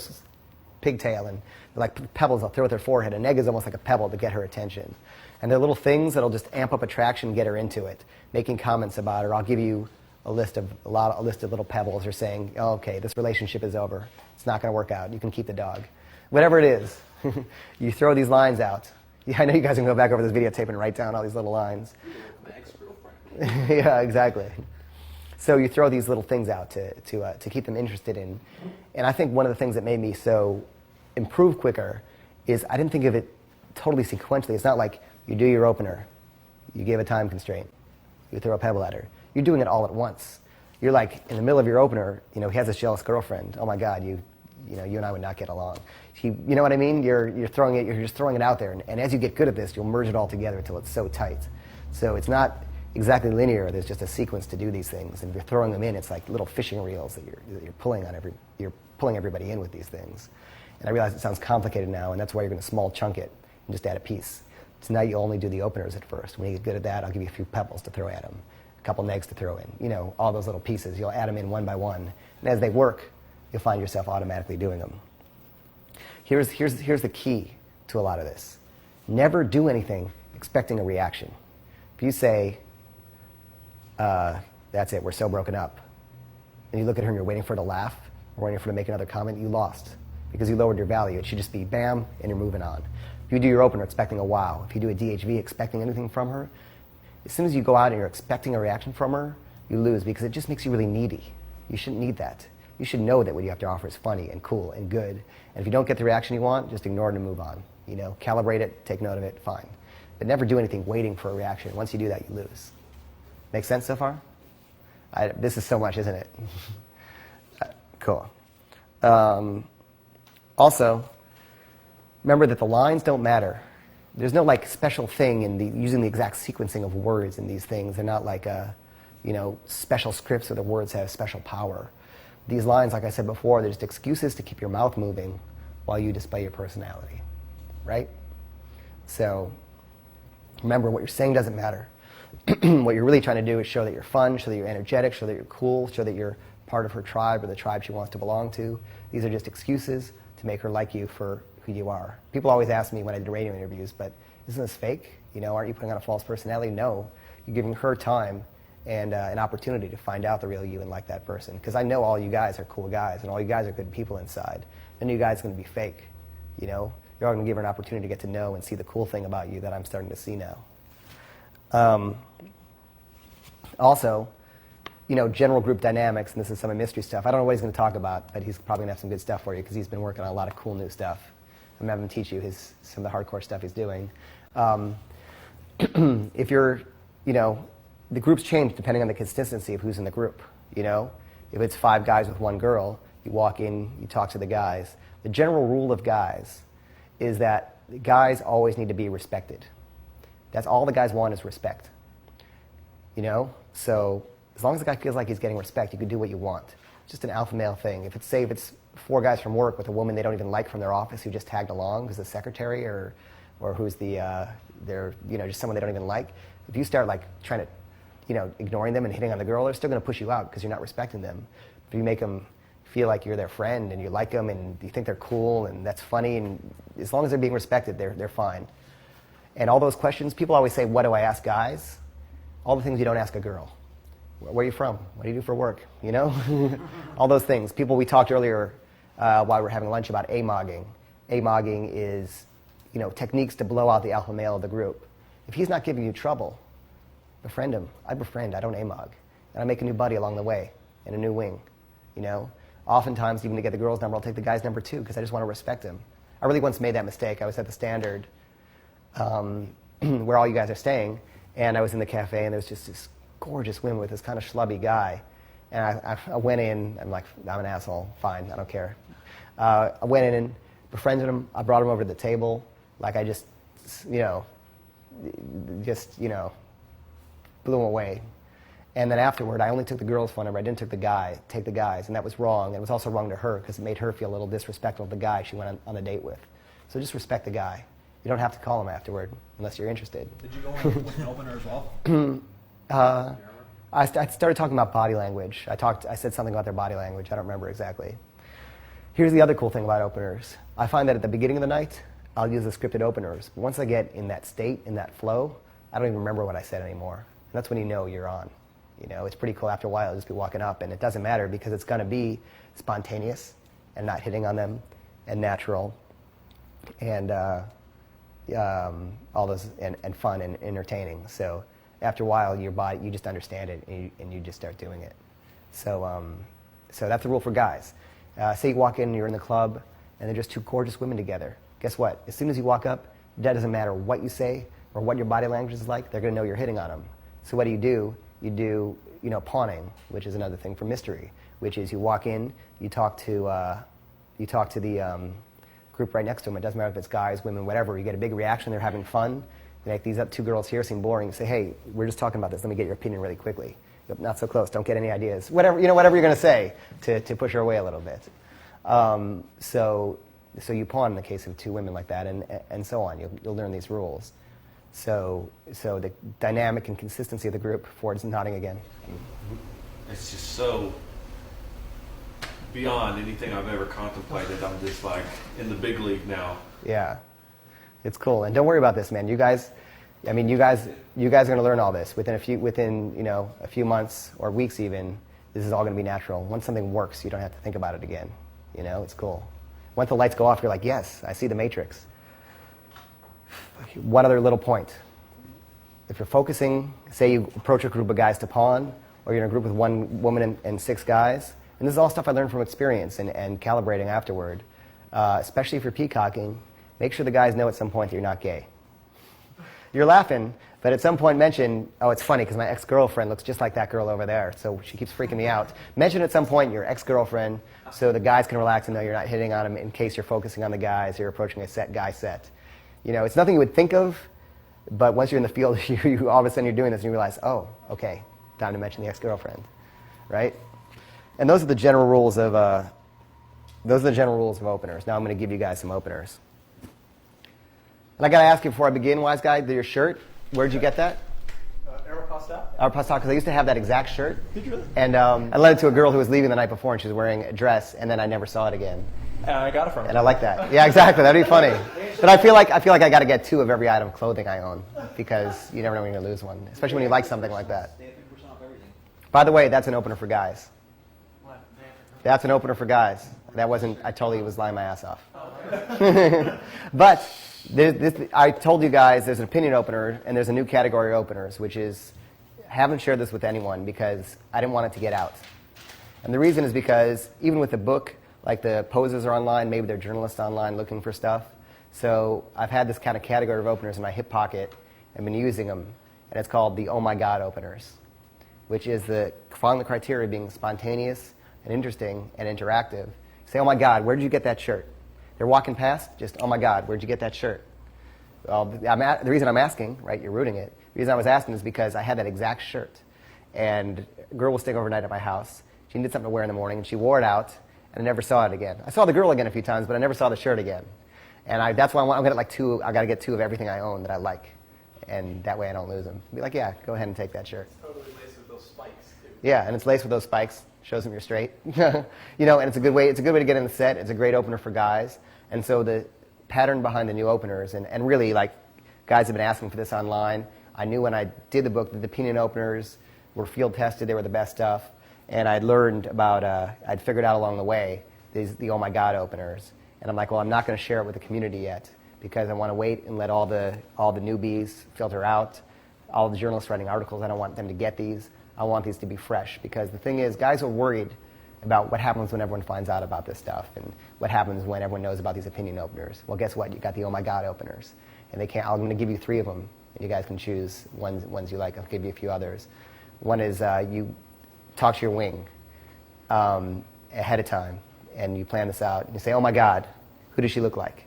pigtail, and they're like pebbles they'll throw at their forehead. An egg is almost like a pebble to get her attention. And they're little things that'll just amp up attraction and get her into it, making comments about her. I'll give you a list of little pebbles, or saying, oh, okay, this relationship is over. It's not going to work out. You can keep the dog. Whatever it is, you throw these lines out. Yeah, I know you guys can go back over this videotape and write down all these little lines. My ex-girlfriend. Yeah, exactly. So you throw these little things out to keep them interested in. And I think one of the things that made me so improve quicker is I didn't think of it totally sequentially. It's not like you do your opener, you give a time constraint, you throw a pebble at her. You're doing it all at once. You're like in the middle of your opener, he has this jealous girlfriend. Oh my God, you and I would not get along. You know what I mean? You're just throwing it out there. And as you get good at this, you'll merge it all together until it's so tight. So it's not exactly linear. There's just a sequence to do these things. And if you're throwing them in, it's like little fishing reels that you're pulling on you're pulling everybody in with these things. And I realize it sounds complicated now, and that's why you're going to small chunk it and just add a piece. So now you only do the openers at first. When you get good at that, I'll give you a few pebbles to throw at them, a couple negs to throw in, all those little pieces. You'll add them in one by one. And as they work, you'll find yourself automatically doing them. Here's the key to a lot of this. Never do anything expecting a reaction. If you say, that's it, we're so broken up, and you look at her and you're waiting for her to laugh or waiting for her to make another comment, you lost because you lowered your value. It should just be bam, and you're moving on. If you do your opener expecting a wow, if you do a DHV expecting anything from her, as soon as you go out and you're expecting a reaction from her, you lose because it just makes you really needy. You shouldn't need that. You should know that what you have to offer is funny and cool and good. And if you don't get the reaction you want, just ignore it and move on. Calibrate it, take note of it, fine. But never do anything waiting for a reaction. Once you do that, you lose. Make sense so far? This is so much, isn't it? Cool. Also, remember that the lines don't matter. There's no special thing in using the exact sequencing of words in these things. They're not like special scripts where the words have special power. These lines, like I said before, they're just excuses to keep your mouth moving while you display your personality, right? So remember, what you're saying doesn't matter. What you're really trying to do is show that you're fun, show that you're energetic, show that you're cool, show that you're part of her tribe or the tribe she wants to belong to. These are just excuses to make her like you for who you are. People always ask me when I do radio interviews, but isn't this fake? Aren't you putting on a false personality? No. You're giving her time and an opportunity to find out the real you and like that person. Because I know all you guys are cool guys, and all you guys are good people inside. None of you guys are going to be fake. You're all going to give her an opportunity to get to know and see the cool thing about you that I'm starting to see now. Also, general group dynamics, and this is some of mystery stuff. I don't know what he's going to talk about, but he's probably going to have some good stuff for you because he's been working on a lot of cool new stuff. I'm having him teach you some of the hardcore stuff he's doing. If you're, the groups change depending on the consistency of who's in the group. If it's 5 guys with 1 girl, you walk in, you talk to the guys. The general rule of guys is that guys always need to be respected. That's all the guys want is respect. So as long as the guy feels like he's getting respect, you can do what you want. It's just an alpha male thing. If it's 4 guys from work with a woman they don't even like from their office who just tagged along, who's the secretary or who's they're just someone they don't even like. If you start trying to ignoring them and hitting on the girl, they're still going to push you out because you're not respecting them. If you make them feel like you're their friend and you like them and you think they're cool and that's funny, and as long as they're being respected, they're fine. And all those questions, people always say, what do I ask guys? All the things you don't ask a girl. Where are you from? What do you do for work? All those things. We talked earlier while we were having lunch about amogging. Amogging is, techniques to blow out the alpha male of the group. If he's not giving you trouble, befriend him. I befriend, I don't amog. And I make a new buddy along the way and a new wing. Oftentimes, even to get the girl's number, I'll take the guy's number too because I just want to respect him. I really once made that mistake. I was at the Standard where all you guys are staying, and I was in the cafe, and there was just this gorgeous woman with this kind of schlubby guy. And I went in, I'm like, I'm an asshole, fine, I don't care. I went in and befriended him. I brought him over to the table. I just blew him away. And then afterward, I only took the girl's phone number. I didn't take the guys, and that was wrong. And it was also wrong to her because it made her feel a little disrespectful of the guy she went on a date with. So just respect the guy. You don't have to call him afterward unless you're interested. Did you go in with an opener as well? I started talking about body language. I said something about their body language. I don't remember exactly. Here's the other cool thing about openers. I find that at the beginning of the night, I'll use the scripted openers. But once I get in that state, in that flow, I don't even remember what I said anymore. And that's when you know you're on. It's pretty cool. After a while, I'll just be walking up, and it doesn't matter because it's going to be spontaneous and not hitting on them and natural and all those and fun and entertaining. So after a while, your body, you just understand it and you just start doing it. So that's the rule for guys. Say you walk in, you're in the club, and they're just two gorgeous women together. Guess what? As soon as you walk up, that doesn't matter what you say or what your body language is like, they're going to know you're hitting on them. So what do? You do, pawning, which is another thing for mystery, which is you walk in, you talk to the group right next to them. It doesn't matter if it's guys, women, whatever. You get a big reaction. They're having fun. Like, these two girls here seem boring. You say, hey, we're just talking about this. Let me get your opinion really quickly. Not so close. Don't get any ideas. Whatever you're going to say to push her away a little bit. So you pawn in the case of two women like that, and so on. You'll learn these rules. So the dynamic and consistency of the group. Ford's nodding again. It's just so beyond anything I've ever contemplated. I'm just like in the big league now. Yeah, it's cool. And don't worry about this, man. You guys are going to learn all this within a few months or weeks even. This is all going to be natural. Once something works, you don't have to think about it again. It's cool. Once the lights go off, you're like, yes, I see the matrix. One other little point. If you're focusing, say you approach a group of guys to pawn, or you're in a group with one woman and 6 guys, and this is all stuff I learned from experience and calibrating afterward, especially if you're peacocking, make sure the guys know at some point that you're not gay. You're laughing, but at some point mention, oh, it's funny because my ex-girlfriend looks just like that girl over there, so she keeps freaking me out. Mention at some point your ex-girlfriend so the guys can relax and know you're not hitting on them in case you're focusing on the guys, you're approaching a guy set. It's nothing you would think of, but once you're in the field, you all of a sudden you're doing this and you realize, oh, okay, time to mention the ex-girlfriend, right? And those are the general rules of openers. Now I'm going to give you guys some openers. And I got to ask you before I begin, wise guy, your shirt, where'd you get that? Aeropostale. Aeropostale, because I used to have that exact shirt. Did you really? And I lent it to a girl who was leaving the night before, and she was wearing a dress, and then I never saw it again. I got it from her. And I like that. Yeah, exactly. That'd be funny. But I feel like I got to get 2 of every item of clothing I own, because you never know when you're going to lose one, especially when you like something like that. By the way, that's an opener for guys. That's an opener for guys. That wasn't, I totally was lying my ass off. But I told you guys there's an opinion opener and there's a new category of openers, which is, I haven't shared this with anyone because I didn't want it to get out. And the reason is because even with the book, like the posers are online, maybe they're journalists online looking for stuff. So I've had this kind of category of openers in my hip pocket and been using them. And it's called the oh my God openers, which is following the criteria of being spontaneous and interesting and interactive. Say, oh my God, where did you get that shirt? They're walking past, just, oh my God, where'd you get that shirt? Well, the reason I'm asking, right, you're rooting it, the reason I was asking is because I had that exact shirt. And a girl was staying overnight at my house. She needed something to wear in the morning, and she wore it out, and I never saw it again. I saw the girl again a few times, but I never saw the shirt again. And that's why I'm going to I got to get 2 of everything I own that I like. And that way I don't lose them. Be like, yeah, go ahead and take that shirt. It's totally laced with those spikes, too. Yeah, and it's laced with those spikes. Shows them you're straight. And it's a good way to get in the set. It's a great opener for guys. And so the pattern behind the new openers, and really, like, guys have been asking for this online. I knew when I did the book that the opinion openers were field tested. They were the best stuff. And I'd learned about, I'd figured out along the way, the oh my God openers. And I'm like, well, I'm not going to share it with the community yet because I want to wait and let all the newbies filter out. All the journalists writing articles, I don't want them to get these. I want these to be fresh because the thing is, guys are worried about what happens when everyone finds out about this stuff and what happens when everyone knows about these opinion openers. Well, guess what? You got the oh my God openers. And I'm going to give you 3 of them, and you guys can choose ones you like. I'll give you a few others. One is you talk to your wing ahead of time, and you plan this out. And you say, oh my God, who does she look like?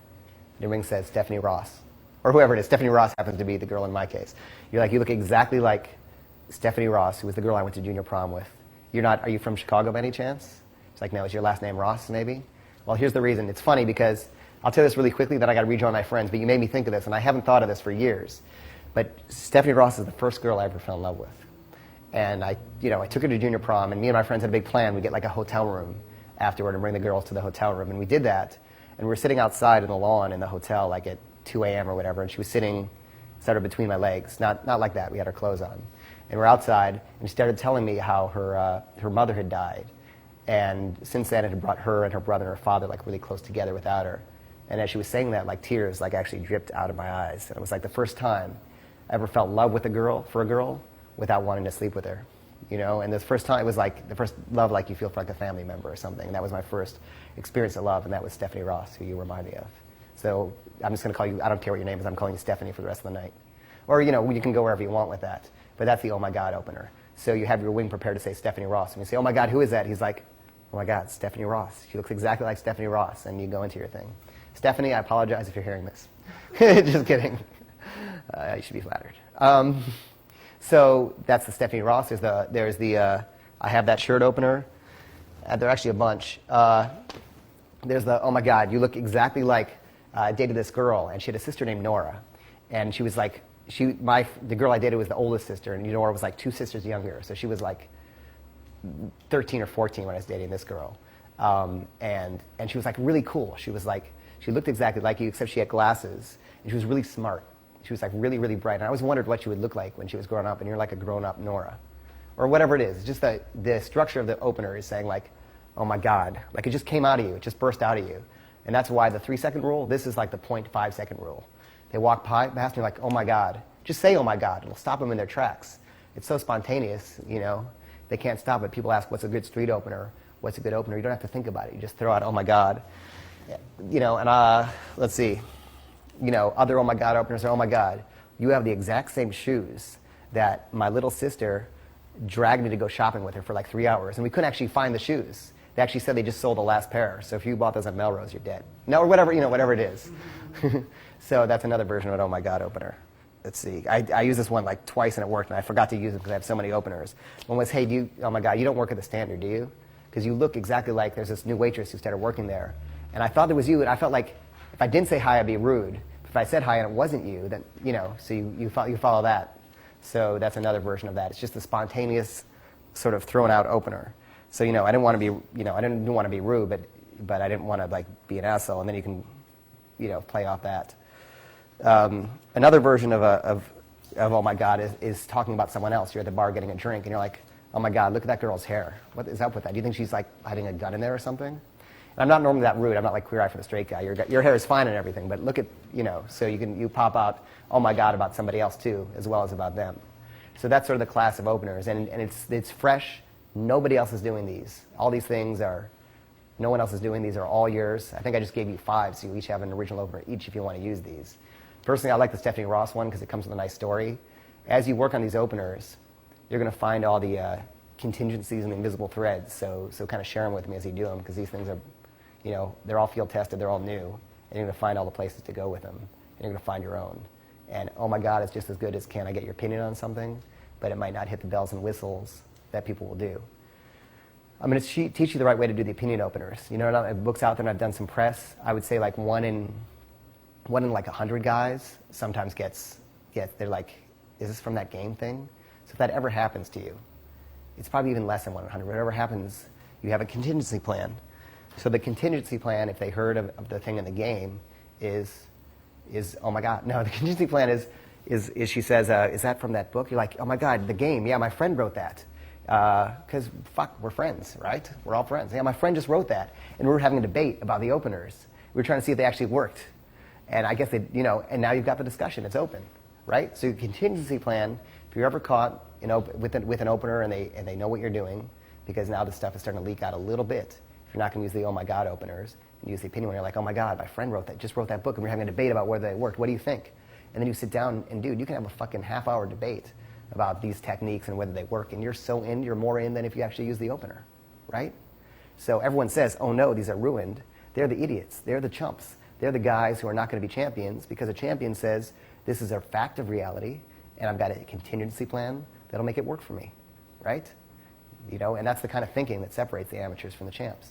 And the wing says, Stephanie Ross. Or whoever it is. Stephanie Ross happens to be the girl in my case. You're like, you look exactly like Stephanie Ross, who was the girl I went to junior prom with. Are you from Chicago by any chance? It's like, no, is your last name Ross, maybe? Well, here's the reason. It's funny because, I'll tell you this really quickly, then I got to rejoin my friends, but you made me think of this, and I haven't thought of this for years. But Stephanie Ross is the first girl I ever fell in love with. And I took her to junior prom, and me and my friends had a big plan. We'd get like a hotel room afterward and bring the girls to the hotel room. And we did that, and we were sitting outside in the lawn in the hotel like at 2 a.m. or whatever, and she was sitting sort of between my legs. Not like that. We had our clothes on. And we're outside, and she started telling me how her mother had died. And since then, it had brought her and her brother and her father like really close together without her. And as she was saying that, like tears like actually dripped out of my eyes. And it was like the first time I ever felt love with for a girl, without wanting to sleep with her. you know. And this first time, it was like the first love like you feel for like a family member or something. And that was my first experience of love, and that was Stephanie Ross, who you remind me of. So I'm just going to call you, I don't care what your name is, I'm calling you Stephanie for the rest of the night. Or, you know, you can go wherever you want with that. But that's the oh my God opener. So you have your wing prepared to say Stephanie Ross. And you say, oh my God, who is that? He's like, oh my God, Stephanie Ross. She looks exactly like Stephanie Ross. And you go into your thing. Stephanie, I apologize if you're hearing this. Just kidding. You should be flattered. So that's the Stephanie Ross. There's the I have that shirt opener. There are actually a bunch. There's the, oh my God, you look exactly like, I dated this girl, and she had a sister named Nora. And she was like, the girl I dated was the oldest sister, and Nora was like 2 sisters younger. So she was like 13 or 14 when I was dating this girl. And she was like really cool. She was like, she looked exactly like you, except she had glasses. And she was really smart. She was like really, really bright. And I always wondered what she would look like when she was growing up, and you're like a grown-up Nora. Or whatever it is. Just the structure of the opener is saying like, oh my God. Like it just came out of you. It just burst out of you. And that's why the 3-second rule, this is like the 0.5-second rule. They walk past and you're like, oh my God. Just say, oh my God. It'll stop them in their tracks. It's so spontaneous, you know. They can't stop it. People ask, what's a good street opener? What's a good opener? You don't have to think about it. You just throw out, oh my God. You know, and let's see. You know, other oh my God openers are, oh my God, you have the exact same shoes that my little sister dragged me to go shopping with her for like 3 hours. And we couldn't actually find the shoes. They actually said they just sold the last pair. So if you bought those at Melrose, you're dead. No, or whatever, you know, whatever it is. So that's another version of an oh my God opener. Let's see. I used this one like twice and it worked, and I forgot to use it because I have so many openers. One was, hey, oh my God, you don't work at the Standard, do you? Because you look exactly like there's this new waitress who started working there. And I thought it was you, and I felt like if I didn't say hi, I'd be rude. If I said hi and it wasn't you, then, you know, so you follow that. So that's another version of that. It's just a spontaneous sort of thrown out opener. So, you know, I didn't want to be, you know, I didn't want to be rude, but I didn't want to, like, be an asshole. And then you can, you know, play off that. Another version of oh, my God, is talking about someone else. You're at the bar getting a drink, and you're like, oh, my God, look at that girl's hair. What is up with that? Do you think she's, like, hiding a gun in there or something? And I'm not normally that rude. I'm not like Queer Eye for the Straight Guy. Your hair is fine and everything, but look at, you know, so you pop out, oh, my God, about somebody else, too, as well as about them. So that's sort of the class of openers, and it's fresh. Nobody else is doing these. All these things no one else is doing these. Are all yours. I think I just gave you 5, so you each have an original opener each if you want to use these. Personally, I like the Stephanie Ross one because it comes with a nice story. As you work on these openers, you're going to find all the contingencies and the invisible threads, so kind of share them with me as you do them, because these things are, you know, they're all field tested, they're all new, and you're going to find all the places to go with them, and you're going to find your own. And oh my God, it's just as good as can I get your opinion on something, but it might not hit the bells and whistles that people will do. I'm going to teach you the right way to do the opinion openers. You know, I have books out there, and I've done some press. I would say like one in like 100 guys sometimes gets they're like, is this from that game thing? So if that ever happens to you, it's probably even less than 1 in 100. Whatever happens, you have a contingency plan. So the contingency plan, if they heard of the thing in the game, is oh my God. No, the contingency plan is she says, is that from that book? You're like, oh my God, the game. Yeah, my friend wrote that. Because fuck, we're friends, right? We're all friends. Yeah, my friend just wrote that, and we were having a debate about the openers. We were trying to see if they actually worked, and I guess they, you know, and now you've got the discussion. It's open, right? So your contingency plan, if you're ever caught, you know, with an opener and they know what you're doing, because now this stuff is starting to leak out a little bit. If you're not going to use the oh my God openers and use the opinion when you're like, oh my God, my friend just wrote that book, and we're having a debate about whether they worked. What do you think? And then you sit down and, dude, you can have a fucking half-hour debate about these techniques and whether they work, and you're more in than if you actually use the opener, right? So everyone says, oh no, these are ruined. They're the idiots. They're the chumps. They're the guys who are not going to be champions, because a champion says, this is a fact of reality, and I've got a contingency plan that'll make it work for me, right? You know, and that's the kind of thinking that separates the amateurs from the champs.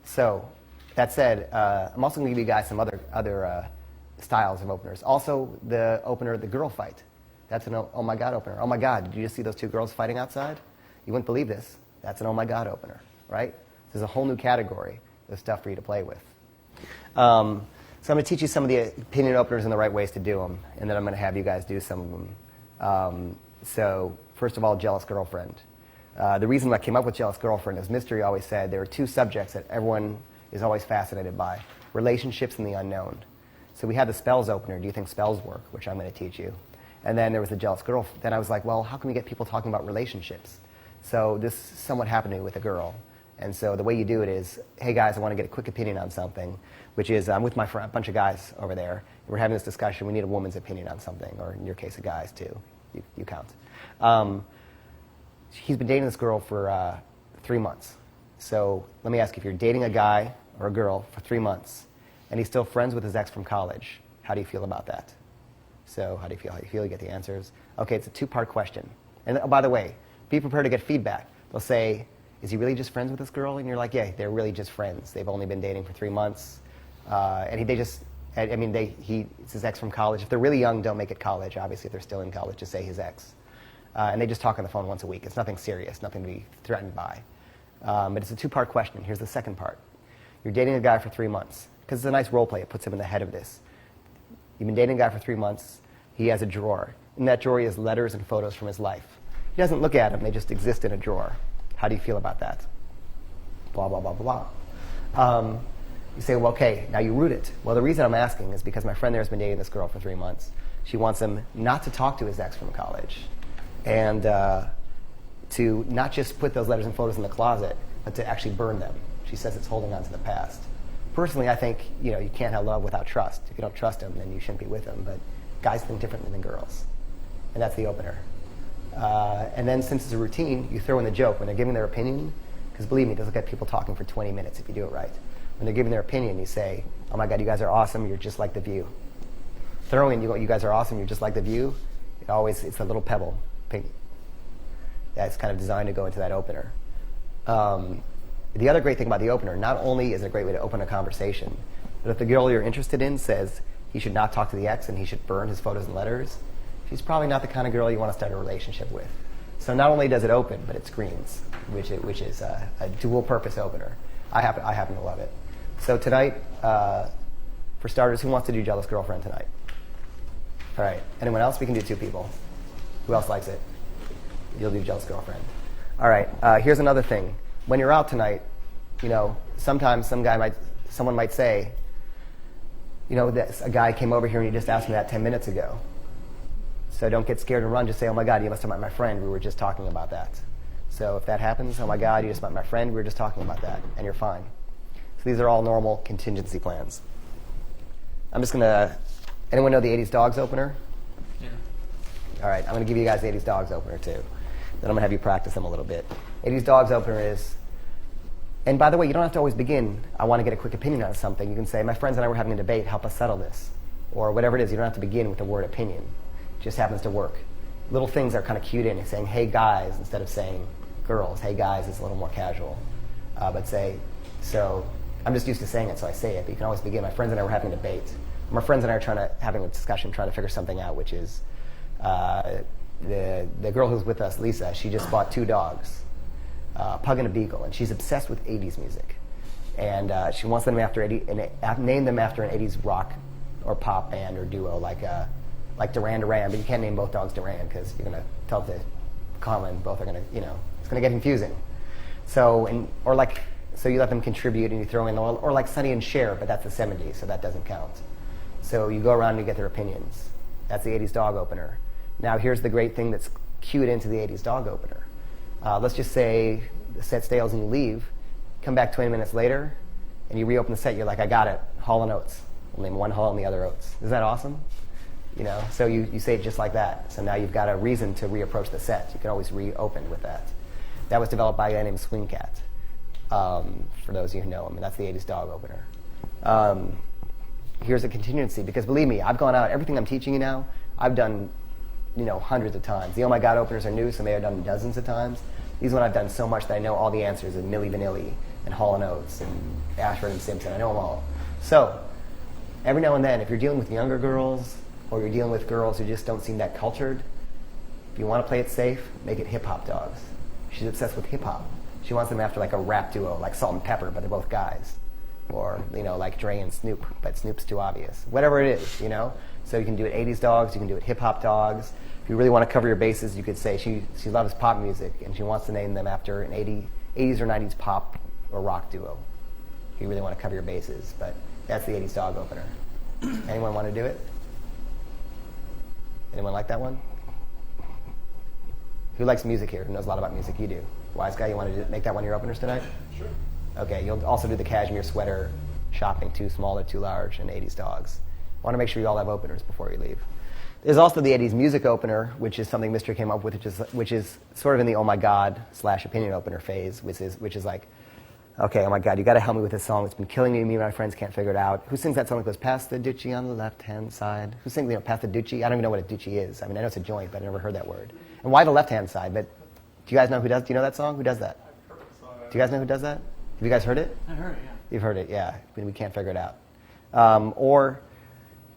So that said, I'm also going to give you guys some other styles of openers. Also, the opener, the girl fight. That's an oh my God opener. Oh my God, did you just see those 2 girls fighting outside? You wouldn't believe this. That's an oh my God opener, right? There's a whole new category of stuff for you to play with. So I'm going to teach you some of the opinion openers and the right ways to do them, and then I'm going to have you guys do some of them. So first of all, jealous girlfriend. The reason I came up with jealous girlfriend is Mystery always said there are 2 subjects that everyone is always fascinated by: relationships and the unknown. So we have the spells opener. Do you think spells work? Which I'm going to teach you. And then there was the jealous girl. Then I was like, well, how can we get people talking about relationships? So this somewhat happened to me with a girl. And so the way you do it is, hey guys, I want to get a quick opinion on something, which is I'm with my friend, a bunch of guys over there. We're having this discussion. We need a woman's opinion on something, or in your case, a guy's too. You count. He's been dating this girl for 3 months. So let me ask you, if you're dating a guy or a girl for 3 months, and he's still friends with his ex from college, how do you feel about that? So how do you feel? How do you feel? You get the answers. Okay, it's a 2-part question. And by the way, be prepared to get feedback. They'll say, is he really just friends with this girl? And you're like, yeah, they're really just friends. They've only been dating for 3 months. And it's his ex from college. If they're really young, don't make it college. Obviously, if they're still in college, just say his ex. And they just talk on the phone once a week. It's nothing serious, nothing to be threatened by. But it's a 2-part question. Here's the second part. You're dating a guy for 3 months. Because it's a nice role play. It puts him in the head of this. You've been dating a guy for 3 months. He has a drawer. In that drawer, he has letters and photos from his life. He doesn't look at them. They just exist in a drawer. How do you feel about that? Blah, blah, blah, blah, blah. You say, well, okay, now you root it. Well, the reason I'm asking is because my friend there has been dating this girl for 3 months. She wants him not to talk to his ex from college. And to not just put those letters and photos in the closet, but to actually burn them. She says it's holding on to the past. Personally, I think you can't have love without trust. If you don't trust him, then you shouldn't be with him. But guys think differently than girls. And that's the opener. And then since it's a routine, you throw in the joke when they're giving their opinion. Because believe me, it doesn't get people talking for 20 minutes if you do it right. When they're giving their opinion, you say, oh my God, you guys are awesome. You're just like The View. Throw in, you guys are awesome. You're just like The View. It's a little pebble. That's kind of designed to go into that opener. The other great thing about the opener, not only is it a great way to open a conversation, but if the girl you're interested in says he should not talk to the ex and he should burn his photos and letters, she's probably not the kind of girl you want to start a relationship with. So not only does it open, but it screens, which is a dual-purpose opener. I happen to love it. So tonight, for starters, who wants to do Jealous Girlfriend tonight? All right. Anyone else? We can do 2 people. Who else likes it? You'll do Jealous Girlfriend. All right. Here's another thing. When you're out tonight, sometimes someone might say, that a guy came over here and he just asked me that 10 minutes ago. So don't get scared and run. Just say, oh my God, you must have met my friend. We were just talking about that. So if that happens, oh my God, you just met my friend. We were just talking about that. And you're fine. So these are all normal contingency plans. I'm just going to, anyone know the 80s Dogs opener? Yeah. All right, I'm going to give you guys the 80s Dogs opener too. Then I'm going to have you practice them a little bit. 80s Dogs opener is, and by the way, you don't have to always begin, I want to get a quick opinion on something. You can say, my friends and I were having a debate, help us settle this. Or whatever it is, you don't have to begin with the word opinion. It just happens to work. Little things are kind of cued in, saying, hey guys, instead of saying girls. Hey guys is a little more casual. But say, so, I'm just used to saying it, so I say it, but you can always begin, my friends and I were having a debate. My friends and I are having a discussion, trying to figure something out, which is, the girl who's with us, Lisa, she just bought 2 dogs, a pug and a beagle, and she's obsessed with 80s music. And she wants them name them after an 80s rock or pop band or duo, like Duran Duran, but you can't name both dogs Duran because you're going to tell the Colin, both are going to, it's going to get confusing. So you let them contribute and you throw in, or like Sonny and Cher, but that's the 70s, so that doesn't count. So you go around and you get their opinions. That's the 80s Dog opener. Now here's the great thing that's cued into the 80s Dog opener. Let's just say the set stales and you leave, come back 20 minutes later, and you reopen the set, you're like, I got it, Hall and Oates. We'll name one Hall and the other Oates. Is that awesome? So you say it just like that. So now you've got a reason to reapproach the set. You can always reopen with that. That was developed by a guy named Swing Cat, for those of you who know him, and that's the 80s Dog opener. Here's a contingency, because believe me, I've gone out, everything I'm teaching you now, I've done hundreds of times. The Oh My God openers are new, so maybe I've done dozens of times. These one I've done so much that I know all the answers of Milli Vanilli and Hall & Oates and Ashford and Simpson. I know them all. So every now and then, if you're dealing with younger girls or you're dealing with girls who just don't seem that cultured, if you want to play it safe, make it hip-hop dogs. She's obsessed with hip-hop. She wants them after like a rap duo, like Salt and Pepper, but they're both guys. Or, like Dre and Snoop, but Snoop's too obvious. Whatever it is, So you can do it 80s Dogs, you can do it hip-hop dogs. If you really want to cover your bases, you could say she loves pop music, and she wants to name them after an 80s or 90s pop or rock duo. If you really want to cover your bases. But that's the 80s Dog opener. Anyone want to do it? Anyone like that one? Who likes music here? Who knows a lot about music? You do. Wise guy, you want to make that one of your openers tonight? Sure. Okay, you'll also do the cashmere sweater, shopping, too small or too large, and 80s dogs. I want to make sure you all have openers before you leave. There's also the 80s music opener, which is something Mystery came up with, which is sort of in the oh my god / opinion opener phase, which is like, okay, oh my god, you got to help me with this song. It's been killing me. Me and my friends can't figure it out. Who sings that song that goes, pass the doochie on the left-hand side? Who sings, pass the doochie? I don't even know what a doochie is. I mean, I know it's a joint, but I never heard that word. And why the left-hand side? But do you guys know who does? Do you know that song? Who does that? I've heard the song. Do you guys know who does that? Have you guys heard it? I heard it, yeah. You've heard it, yeah. We can't figure it out. Or,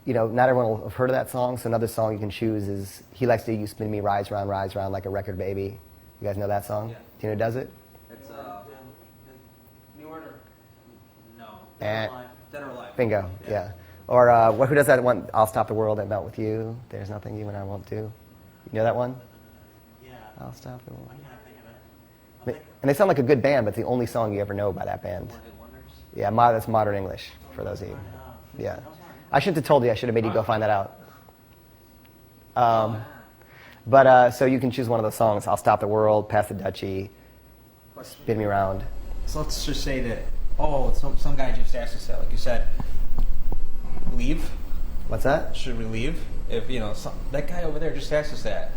not everyone will have heard of that song, so another song you can choose is He Likes to You Spin Me Rise Round Like a Record Baby. You guys know that song? Yeah. Do you know who does it? It's New Order. no. Eh. Dead or Alive. Bingo, yeah. Or who does that one? I'll Stop the World and Melt with You. There's nothing you and I won't do. You know that one? Yeah. I'll Stop the World. Why can't I think of it? And they sound like a good band, but it's the only song you ever know by that band. One Hit Wonders. Yeah, that's modern English for those of you. Yeah. That was mine. I shouldn't have told you. I should have made you go find that out. But so you can choose one of those songs. I'll Stop the World, Pass the Dutchie, Spin Me Round. So let's just say that, some guy just asked us that, like you said, leave? What's that? Should we leave? If, that guy over there just asked us that.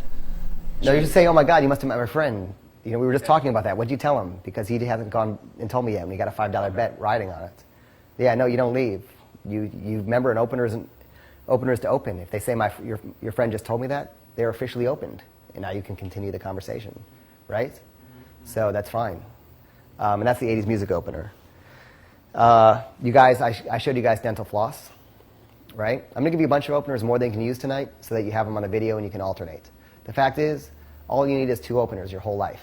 No, you just say, oh my God, you must have met my friend. We were just talking about that. What'd you tell him? Because he hasn't gone and told me yet, and we got a $5 bet riding on it. Yeah, no, you don't leave. You remember an opener is to open. If they say your friend just told me that, they're officially opened, and now you can continue the conversation, right? So that's fine, and that's the 80s music opener. You guys, I showed you guys dental floss, right? I'm gonna give you a bunch of openers, more than you can use tonight, so that you have them on the video and you can alternate. The fact is, all you need is 2 openers your whole life.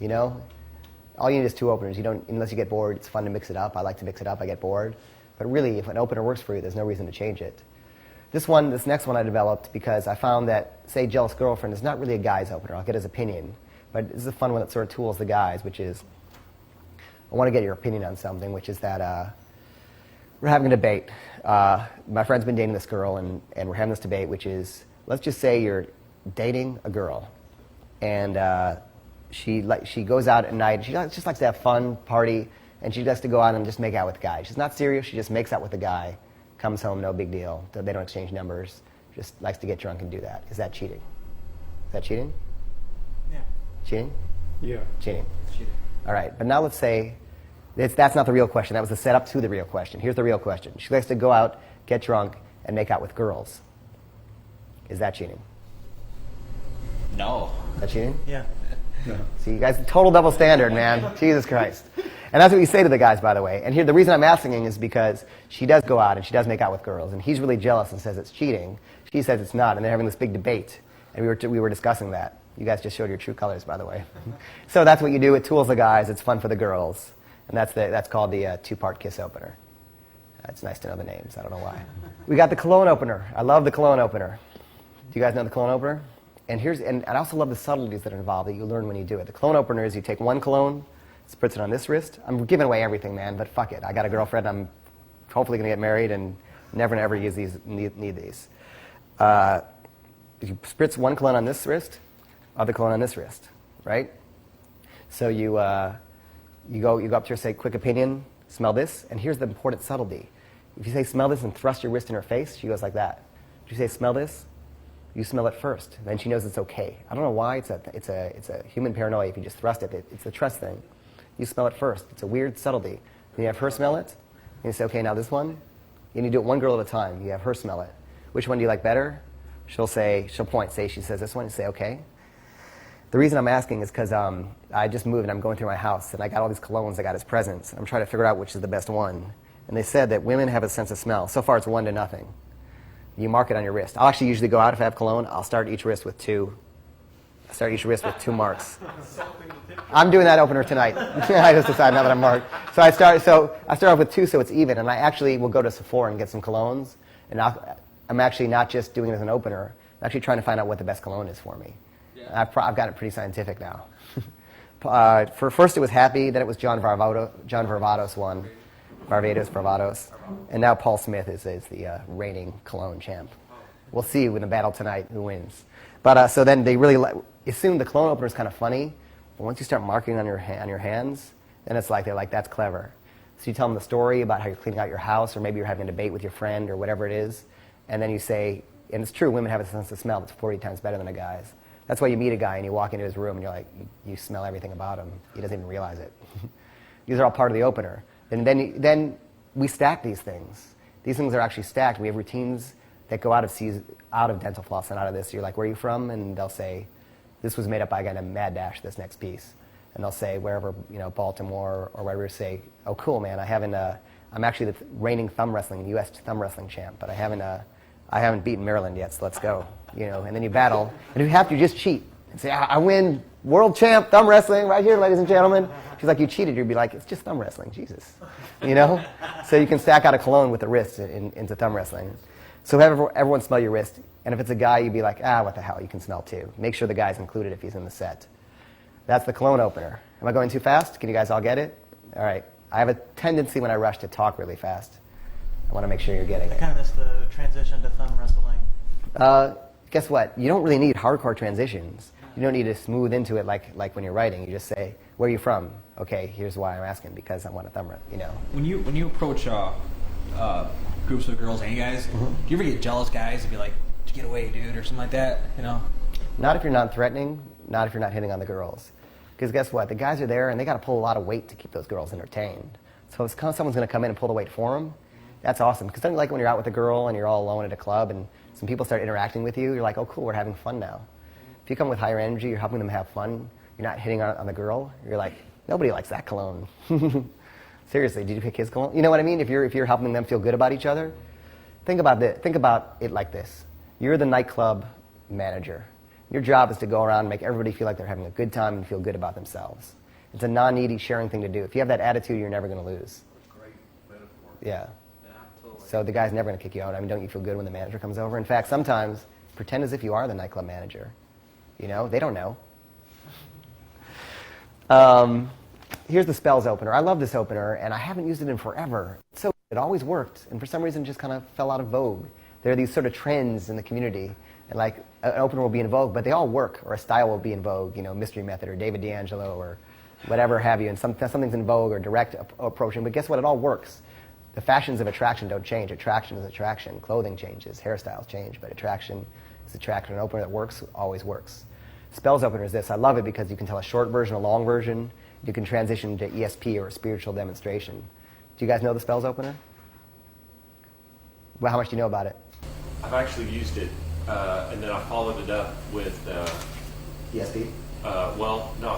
All you need is 2 openers. You don't, unless you get bored. It's fun to mix it up. I like to mix it up. I get bored. But really, if an opener works for you, there's no reason to change it. This next one I developed because I found that, say, Jealous Girlfriend is not really a guy's opener. I'll get his opinion. But this is a fun one that sort of tools the guys, which is, I want to get your opinion on something, which is that we're having a debate. My friend's been dating this girl, and we're having this debate, which is, let's just say you're dating a girl, and she goes out at night. She just likes to have fun, party, and she likes to go out and just make out with guys. She's not serious. She just makes out with the guy, comes home, no big deal. They don't exchange numbers. Just likes to get drunk and do that. Is that cheating? Is that cheating? Yeah. Cheating? Yeah. Cheating. Cheating. All right, but now let's say that's not the real question. That was the setup to the real question. Here's the real question. She likes to go out, get drunk, and make out with girls. Is that cheating? No. Is that cheating? Yeah. See, you guys, total double standard, man. Jesus Christ. And that's what you say to the guys, by the way. And here, the reason I'm asking is because she does go out and she does make out with girls, and he's really jealous and says it's cheating. She says it's not, and they're having this big debate. And we were discussing that. You guys just showed your true colors, by the way. So that's what you do. It tools the guys. It's fun for the girls. And that's called the 2-part kiss opener. It's nice to know the names. I don't know why. We got the cologne opener. I love the cologne opener. Do you guys know the cologne opener? And I also love the subtleties that are involved that you learn when you do it. The cologne opener is you take one cologne, spritz it on this wrist. I'm giving away everything, man, but fuck it. I got a girlfriend. I'm hopefully going to get married and never ever use these. Need these. You spritz one cologne on this wrist, other cologne on this wrist, right? So you go up to her, say, quick opinion, smell this, and here's the important subtlety. If you say smell this and thrust your wrist in her face, she goes like that. If you say smell this, you smell it first. Then she knows it's okay. I don't know why. It's a human paranoia. If you just thrust it, it's a trust thing. You smell it first. It's a weird subtlety. Then you have her smell it, and you say, okay, now this one. And you do it one girl at a time. You have her smell it. Which one do you like better? She'll point. She says this one. You say, okay. The reason I'm asking is because I just moved and I'm going through my house and I got all these colognes I got as presents. I'm trying to figure out which is the best one. And they said that women have a sense of smell. So far it's 1-0. You mark it on your wrist. I'll actually usually go out if I have cologne. I'll start each wrist with 2. I start each wrist with 2 marks. I'm doing that opener tonight. I just decided now that I'm marked. So I start off with 2 so it's even. And I actually will go to Sephora and get some colognes. And I'm actually not just doing it as an opener. I'm actually trying to find out what the best cologne is for me. Yeah. I've got it pretty scientific now. For first it was Happy, then it was John Varvatos one. Varvatos. And now Paul Smith is the reigning cologne champ. We'll see in the battle tonight who wins. But so then they really assume the cologne opener is kind of funny. But once you start marking on your hands, then it's like they're like, that's clever. So you tell them the story about how you're cleaning out your house, or maybe you're having a debate with your friend or whatever it is, and then you say, and it's true, women have a sense of smell that's 40 times better than a guy's. That's why you meet a guy and you walk into his room and you're like, you smell everything about him. He doesn't even realize it. These are all part of the opener. And then we stack these things. These things are actually stacked. We have routines that go out of dental floss and out of this. You're like, where are you from? And they'll say, this was made up by a guy named Mad Dash, this next piece. And they'll say, wherever, Baltimore or wherever, say, oh, cool, man, I'm actually the reigning U.S. thumb wrestling champ, but I haven't beaten Maryland yet, so let's go. And then you battle. And if you have to, just cheat and say, I win world champ thumb wrestling right here, ladies and gentlemen. She's like, you cheated. You'd be like, it's just thumb wrestling, Jesus. So you can stack out a cologne with the wrist into thumb wrestling. So have everyone smell your wrist. And if it's a guy, you'd be like, what the hell, you can smell too. Make sure the guy's included if he's in the set. That's the cologne opener. Am I going too fast? Can you guys all get it? All right. I have a tendency when I rush to talk really fast. I want to make sure you're getting it. I kind of missed the transition to thumb wrestling. Guess what? You don't really need hardcore transitions. You don't need to smooth into it like when you're writing. You just say, where are you from? Okay, here's why I'm asking, because I want a thumb, When you approach groups of girls and guys, do you ever get jealous guys and be like, get away, dude, or something like that, Not if you're not threatening, not if you're not hitting on the girls. Because guess what? The guys are there, and they got to pull a lot of weight to keep those girls entertained. So if someone's going to come in and pull the weight for them, that's awesome. Because don't you like when you're out with a girl and you're all alone at a club and some people start interacting with you, you're like, oh, cool, we're having fun now. If you come with higher energy, you're helping them have fun, you're not hitting on the girl, you're like, nobody likes that cologne. Seriously, did you pick his cologne? You know what I mean? If you're helping them feel good about each other, think about it like this. You're the nightclub manager. Your job is to go around and make everybody feel like they're having a good time and feel good about themselves. It's a non-needy sharing thing to do. If you have that attitude, you're never going to lose. Great metaphor. Yeah. Yeah, totally. So the guy's never going to kick you out. Don't you feel good when the manager comes over? In fact, sometimes pretend as if you are the nightclub manager. They don't know. Here's the spells opener. I love this opener, and I haven't used it in forever. So it always worked, and for some reason just kind of fell out of vogue. There are these sort of trends in the community, and like an opener will be in vogue, but they all work, or a style will be in vogue, Mystery Method or David D'Angelo or whatever have you, and something's in vogue or direct approaching, but guess what? It all works. The fashions of attraction don't change. Attraction is attraction. Clothing changes. Hairstyles change, but attraction is attraction. An opener that works always works. Spells opener is this. I love it because you can tell a short version, a long version. You can transition to ESP or a spiritual demonstration. Do you guys know the spells opener? Well, how much do you know about it? I've actually used it, and then I followed it up with ESP? I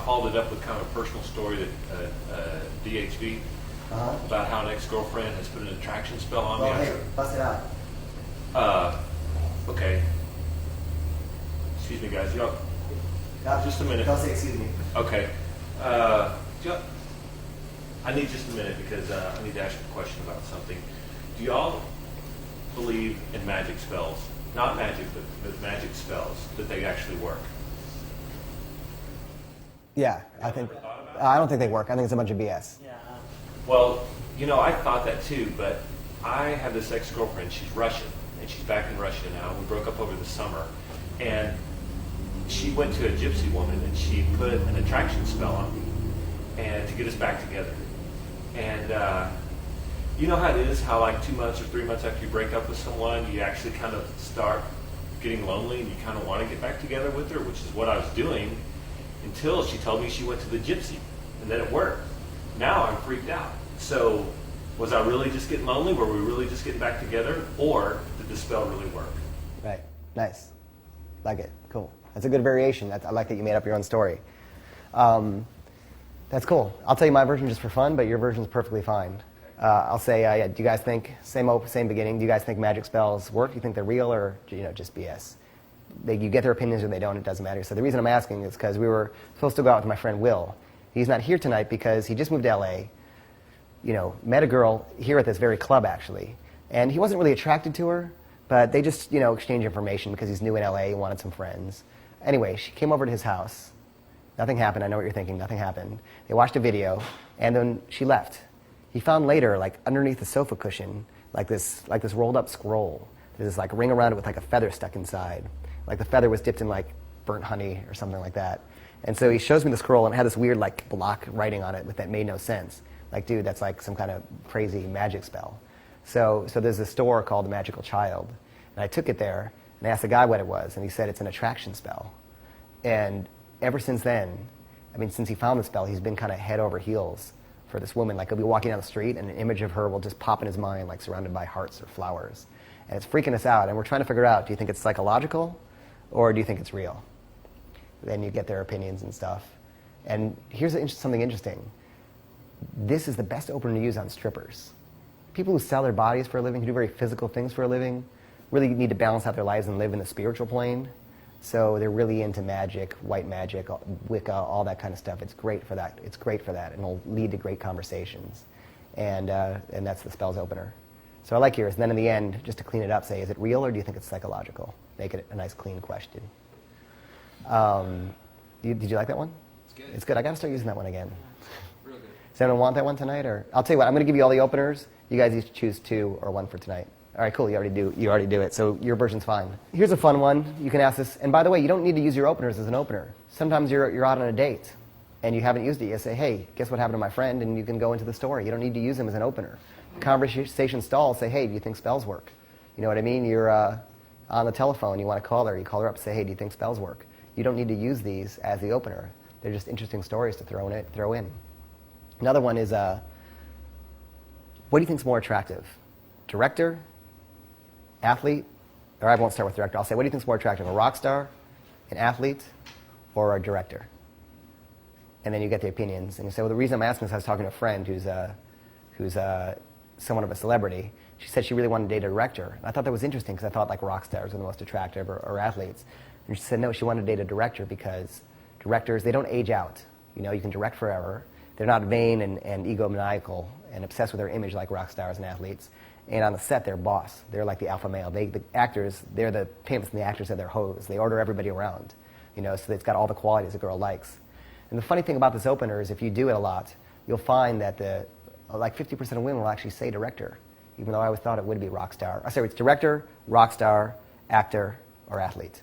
followed it up with kind of a personal story that DHV about how an ex-girlfriend has put an attraction spell on me. Hey, bust it out. Okay. Excuse me, guys. Just a minute. Don't say excuse me. Okay. I need just a minute because I need to ask you a question about something. Do y'all believe in magic spells? Not magic, but magic spells, that they actually work? Yeah, I don't think they work. I think it's a bunch of BS. Yeah. Well, I thought that too, but I have this ex-girlfriend. She's Russian, and she's back in Russia now. We broke up over the summer, and she went to a gypsy woman, and she put an attraction spell on me, and to get us back together. And you know how it is, how like 2 months or 3 months after you break up with someone, you actually kind of start getting lonely, and you kind of want to get back together with her, which is what I was doing, until she told me she went to the gypsy, and then it worked. Now I'm freaked out. So was I really just getting lonely? Were we really just getting back together? Or did the spell really work? Right. Nice. Like it. Cool. That's a good variation. I like that you made up your own story. That's cool. I'll tell you my version just for fun, but your version's perfectly fine. I'll say, do you guys think, same beginning, do you guys think magic spells work? Do you think they're real or just BS? You get their opinions or they don't, it doesn't matter. So the reason I'm asking is because we were supposed to go out with my friend Will. He's not here tonight because he just moved to LA, met a girl here at this very club actually, and he wasn't really attracted to her, but they just, exchanged information because he's new in LA and wanted some friends. Anyway, she came over to his house. Nothing happened. I know what you're thinking. Nothing happened. They watched a video, and then she left. He found later, like underneath the sofa cushion, like this rolled up scroll There's this like ring around it with like a feather stuck inside. Like the feather was dipped in like burnt honey or something like that. And so he shows me the scroll and it had this weird like block writing on it that made no sense. Like, dude, that's like some kind of crazy magic spell. So there's a store called the Magical Child. And I took it there and I asked the guy what it was. And he said it's an attraction spell. And ever since then, I mean, since he found the spell, he's been kind of head over heels for this woman. Like, he'll be walking down the street and an image of her will just pop in his mind, like surrounded by hearts or flowers. And it's freaking us out. And we're trying to figure out, do you think it's psychological or do you think it's real? Then you get their opinions and stuff. And here's something interesting. This is the best opener to use on strippers. People who sell their bodies for a living, who do very physical things for a living, really need to balance out their lives and live in the spiritual plane. So they're really into magic, white magic, Wicca, all that kind of stuff. It's great for that. It's great for that, and it'll lead to great conversations. And that's the spell's opener. So I like yours. And then in the end, just to clean it up, say, is it real or do you think it's psychological? Make it a nice, clean question. Did you like that one? It's good. It's good. I got to start using that one again. Real good. Does anyone want that one tonight? Or I'll tell you what. I'm going to give you all the openers. You guys each choose 2 or 1 for tonight. All right, cool. You already do it. So your version's fine. Here's a fun one. You can ask this. And by the way, you don't need to use your openers as an opener. Sometimes you're out on a date and you haven't used it. You say, hey, guess what happened to my friend? And you can go into the story. You don't need to use them as an opener. Conversation stalls. Say, hey, do you think spells work? You know what I mean? You're on the telephone. You want to call her. You call her up. Say, hey, do you think spells work? You don't need to use these as the opener. They're just interesting stories to throw in. Another one is, what do you think is more attractive? Director, athlete, or I won't start with director. I'll say, what do you think is more attractive? A rock star, an athlete, or a director? And then you get the opinions. And you say, well, the reason I'm asking is I was talking to a friend who's somewhat of a celebrity. She said she really wanted to date a director. And I thought that was interesting because I thought like rock stars were the most attractive or athletes. And she said, no, she wanted to date a director because directors, they don't age out. You know, you can direct forever. They're not vain and egomaniacal and obsessed with their image like rock stars and athletes. And on the set, they're boss. They're like the alpha male. The actors, they're the pimps, and the actors are their hoes. They order everybody around. You know, so it's got all the qualities a girl likes. And the funny thing about this opener is if you do it a lot, you'll find that like 50% of women will actually say director, even though I always thought it would be rock star. Sorry, it's director, rock star, actor, or athlete.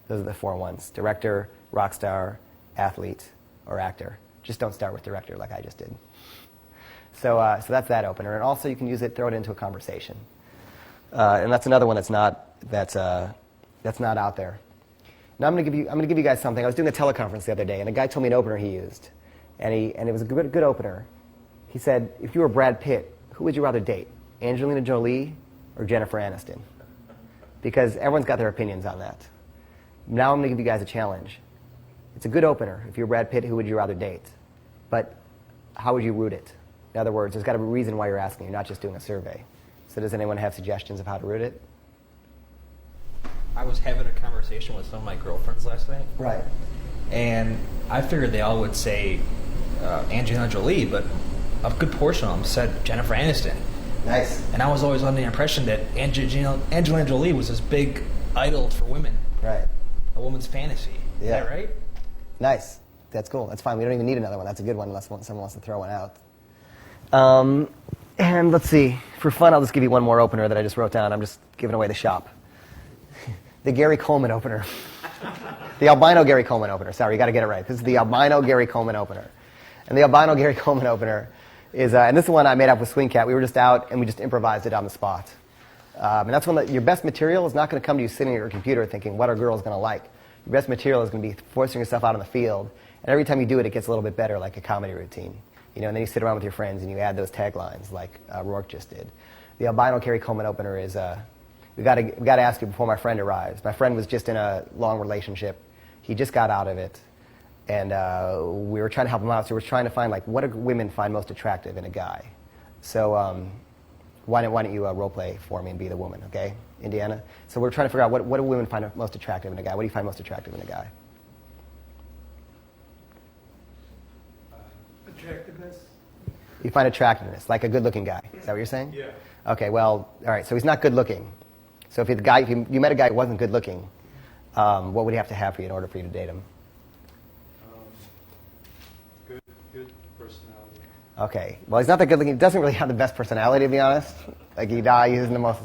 Those are the 4 ones. Director, rock star, athlete, or actor. Just don't start with director like I just did. So that's that opener. And also you can use it, throw it into a conversation. And that's another one that's not out there. Now I'm going to give you guys something. I was doing a teleconference the other day, and a guy told me an opener he used, and it was a good opener. He said, if you were Brad Pitt, who would you rather date, Angelina Jolie or Jennifer Aniston? Because everyone's got their opinions on that. Now I'm going to give you guys a challenge. It's a good opener. If you're Brad Pitt, who would you rather date? But how would you root it? In other words, there's got to be a reason why you're asking. You're not just doing a survey. So does anyone have suggestions of how to root it? I was having a conversation with some of my girlfriends last night. Right. And I figured they all would say Angelina Jolie, but a good portion of them said Jennifer Aniston. Nice. And I was always under the impression that Angelina Jolie was this big idol for women. Right. A woman's fantasy. Is that right? Nice. That's cool. That's fine. We don't even need another one. That's a good one unless someone wants to throw one out. And let's see. For fun, I'll just give you one more opener that I just wrote down. I'm just giving away the shop. The Gary Coleman opener. The albino Gary Coleman opener. Sorry, you got to get it right. This is the albino Gary Coleman opener. And the albino Gary Coleman opener is, and this is one I made up with Swing Cat. We were just out and we just improvised it on the spot. And that's one that your best material is not going to come to you sitting at your computer thinking, what are girls going to like? Your best material is going to be forcing yourself out on the field. And every time you do it, it gets a little bit better, like a comedy routine. You know, and then you sit around with your friends and you add those taglines like Rourke just did. The albino Gary Coleman opener is, we got to ask you before my friend arrives. My friend was just in a long relationship. He just got out of it. And we were trying to help him out. So we were trying to find, like, what do women find most attractive in a guy? So why don't you role play for me and be the woman, okay, Indiana? So we're trying to figure out what do women find most attractive in a guy? What do you find most attractive in a guy? Attractiveness. You find attractiveness, like a good-looking guy. Is that what you're saying? Yeah. Okay, well, all right, so he's not good-looking. So if you met a guy who wasn't good-looking, what would he have to have for you in order for you to date him? Good personality. Okay. Well, he's not that good looking. He doesn't really have the best personality, to be honest. Like, he isn't the most,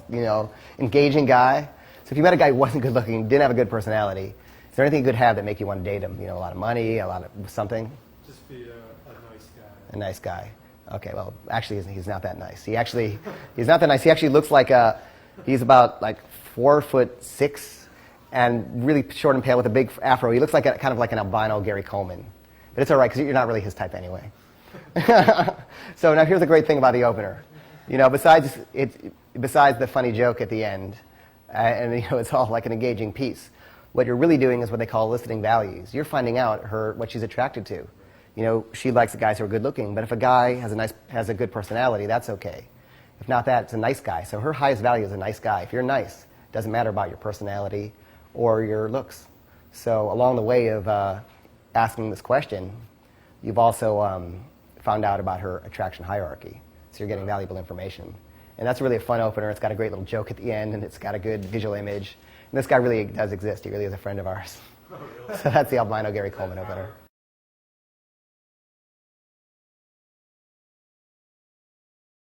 engaging guy. So if you met a guy who wasn't good looking, didn't have a good personality, is there anything you could have that make you want to date him? A lot of money, a lot of something? Just be a nice guy. A nice guy. Okay, well, actually, he's not that nice. He's not that nice. He actually looks like he's about like 4'6" and really short and pale with a big afro. He looks like kind of like an albino Gary Coleman. But it's all right because you're not really his type anyway. So now here's the great thing about the opener. Besides the funny joke at the end, and it's all like an engaging piece. What you're really doing is what they call eliciting values. You're finding out what she's attracted to. She likes the guys who are good looking, but if a guy has a good personality, that's okay. If not that, it's a nice guy. So her highest value is a nice guy. If you're nice, it doesn't matter about your personality or your looks. So along the way of asking this question, you've also found out about her attraction hierarchy. So you're getting valuable information. And that's really a fun opener. It's got a great little joke at the end, and it's got a good visual image. And this guy really does exist. He really is a friend of ours. Oh, really? So that's the albino Gary Coleman opener.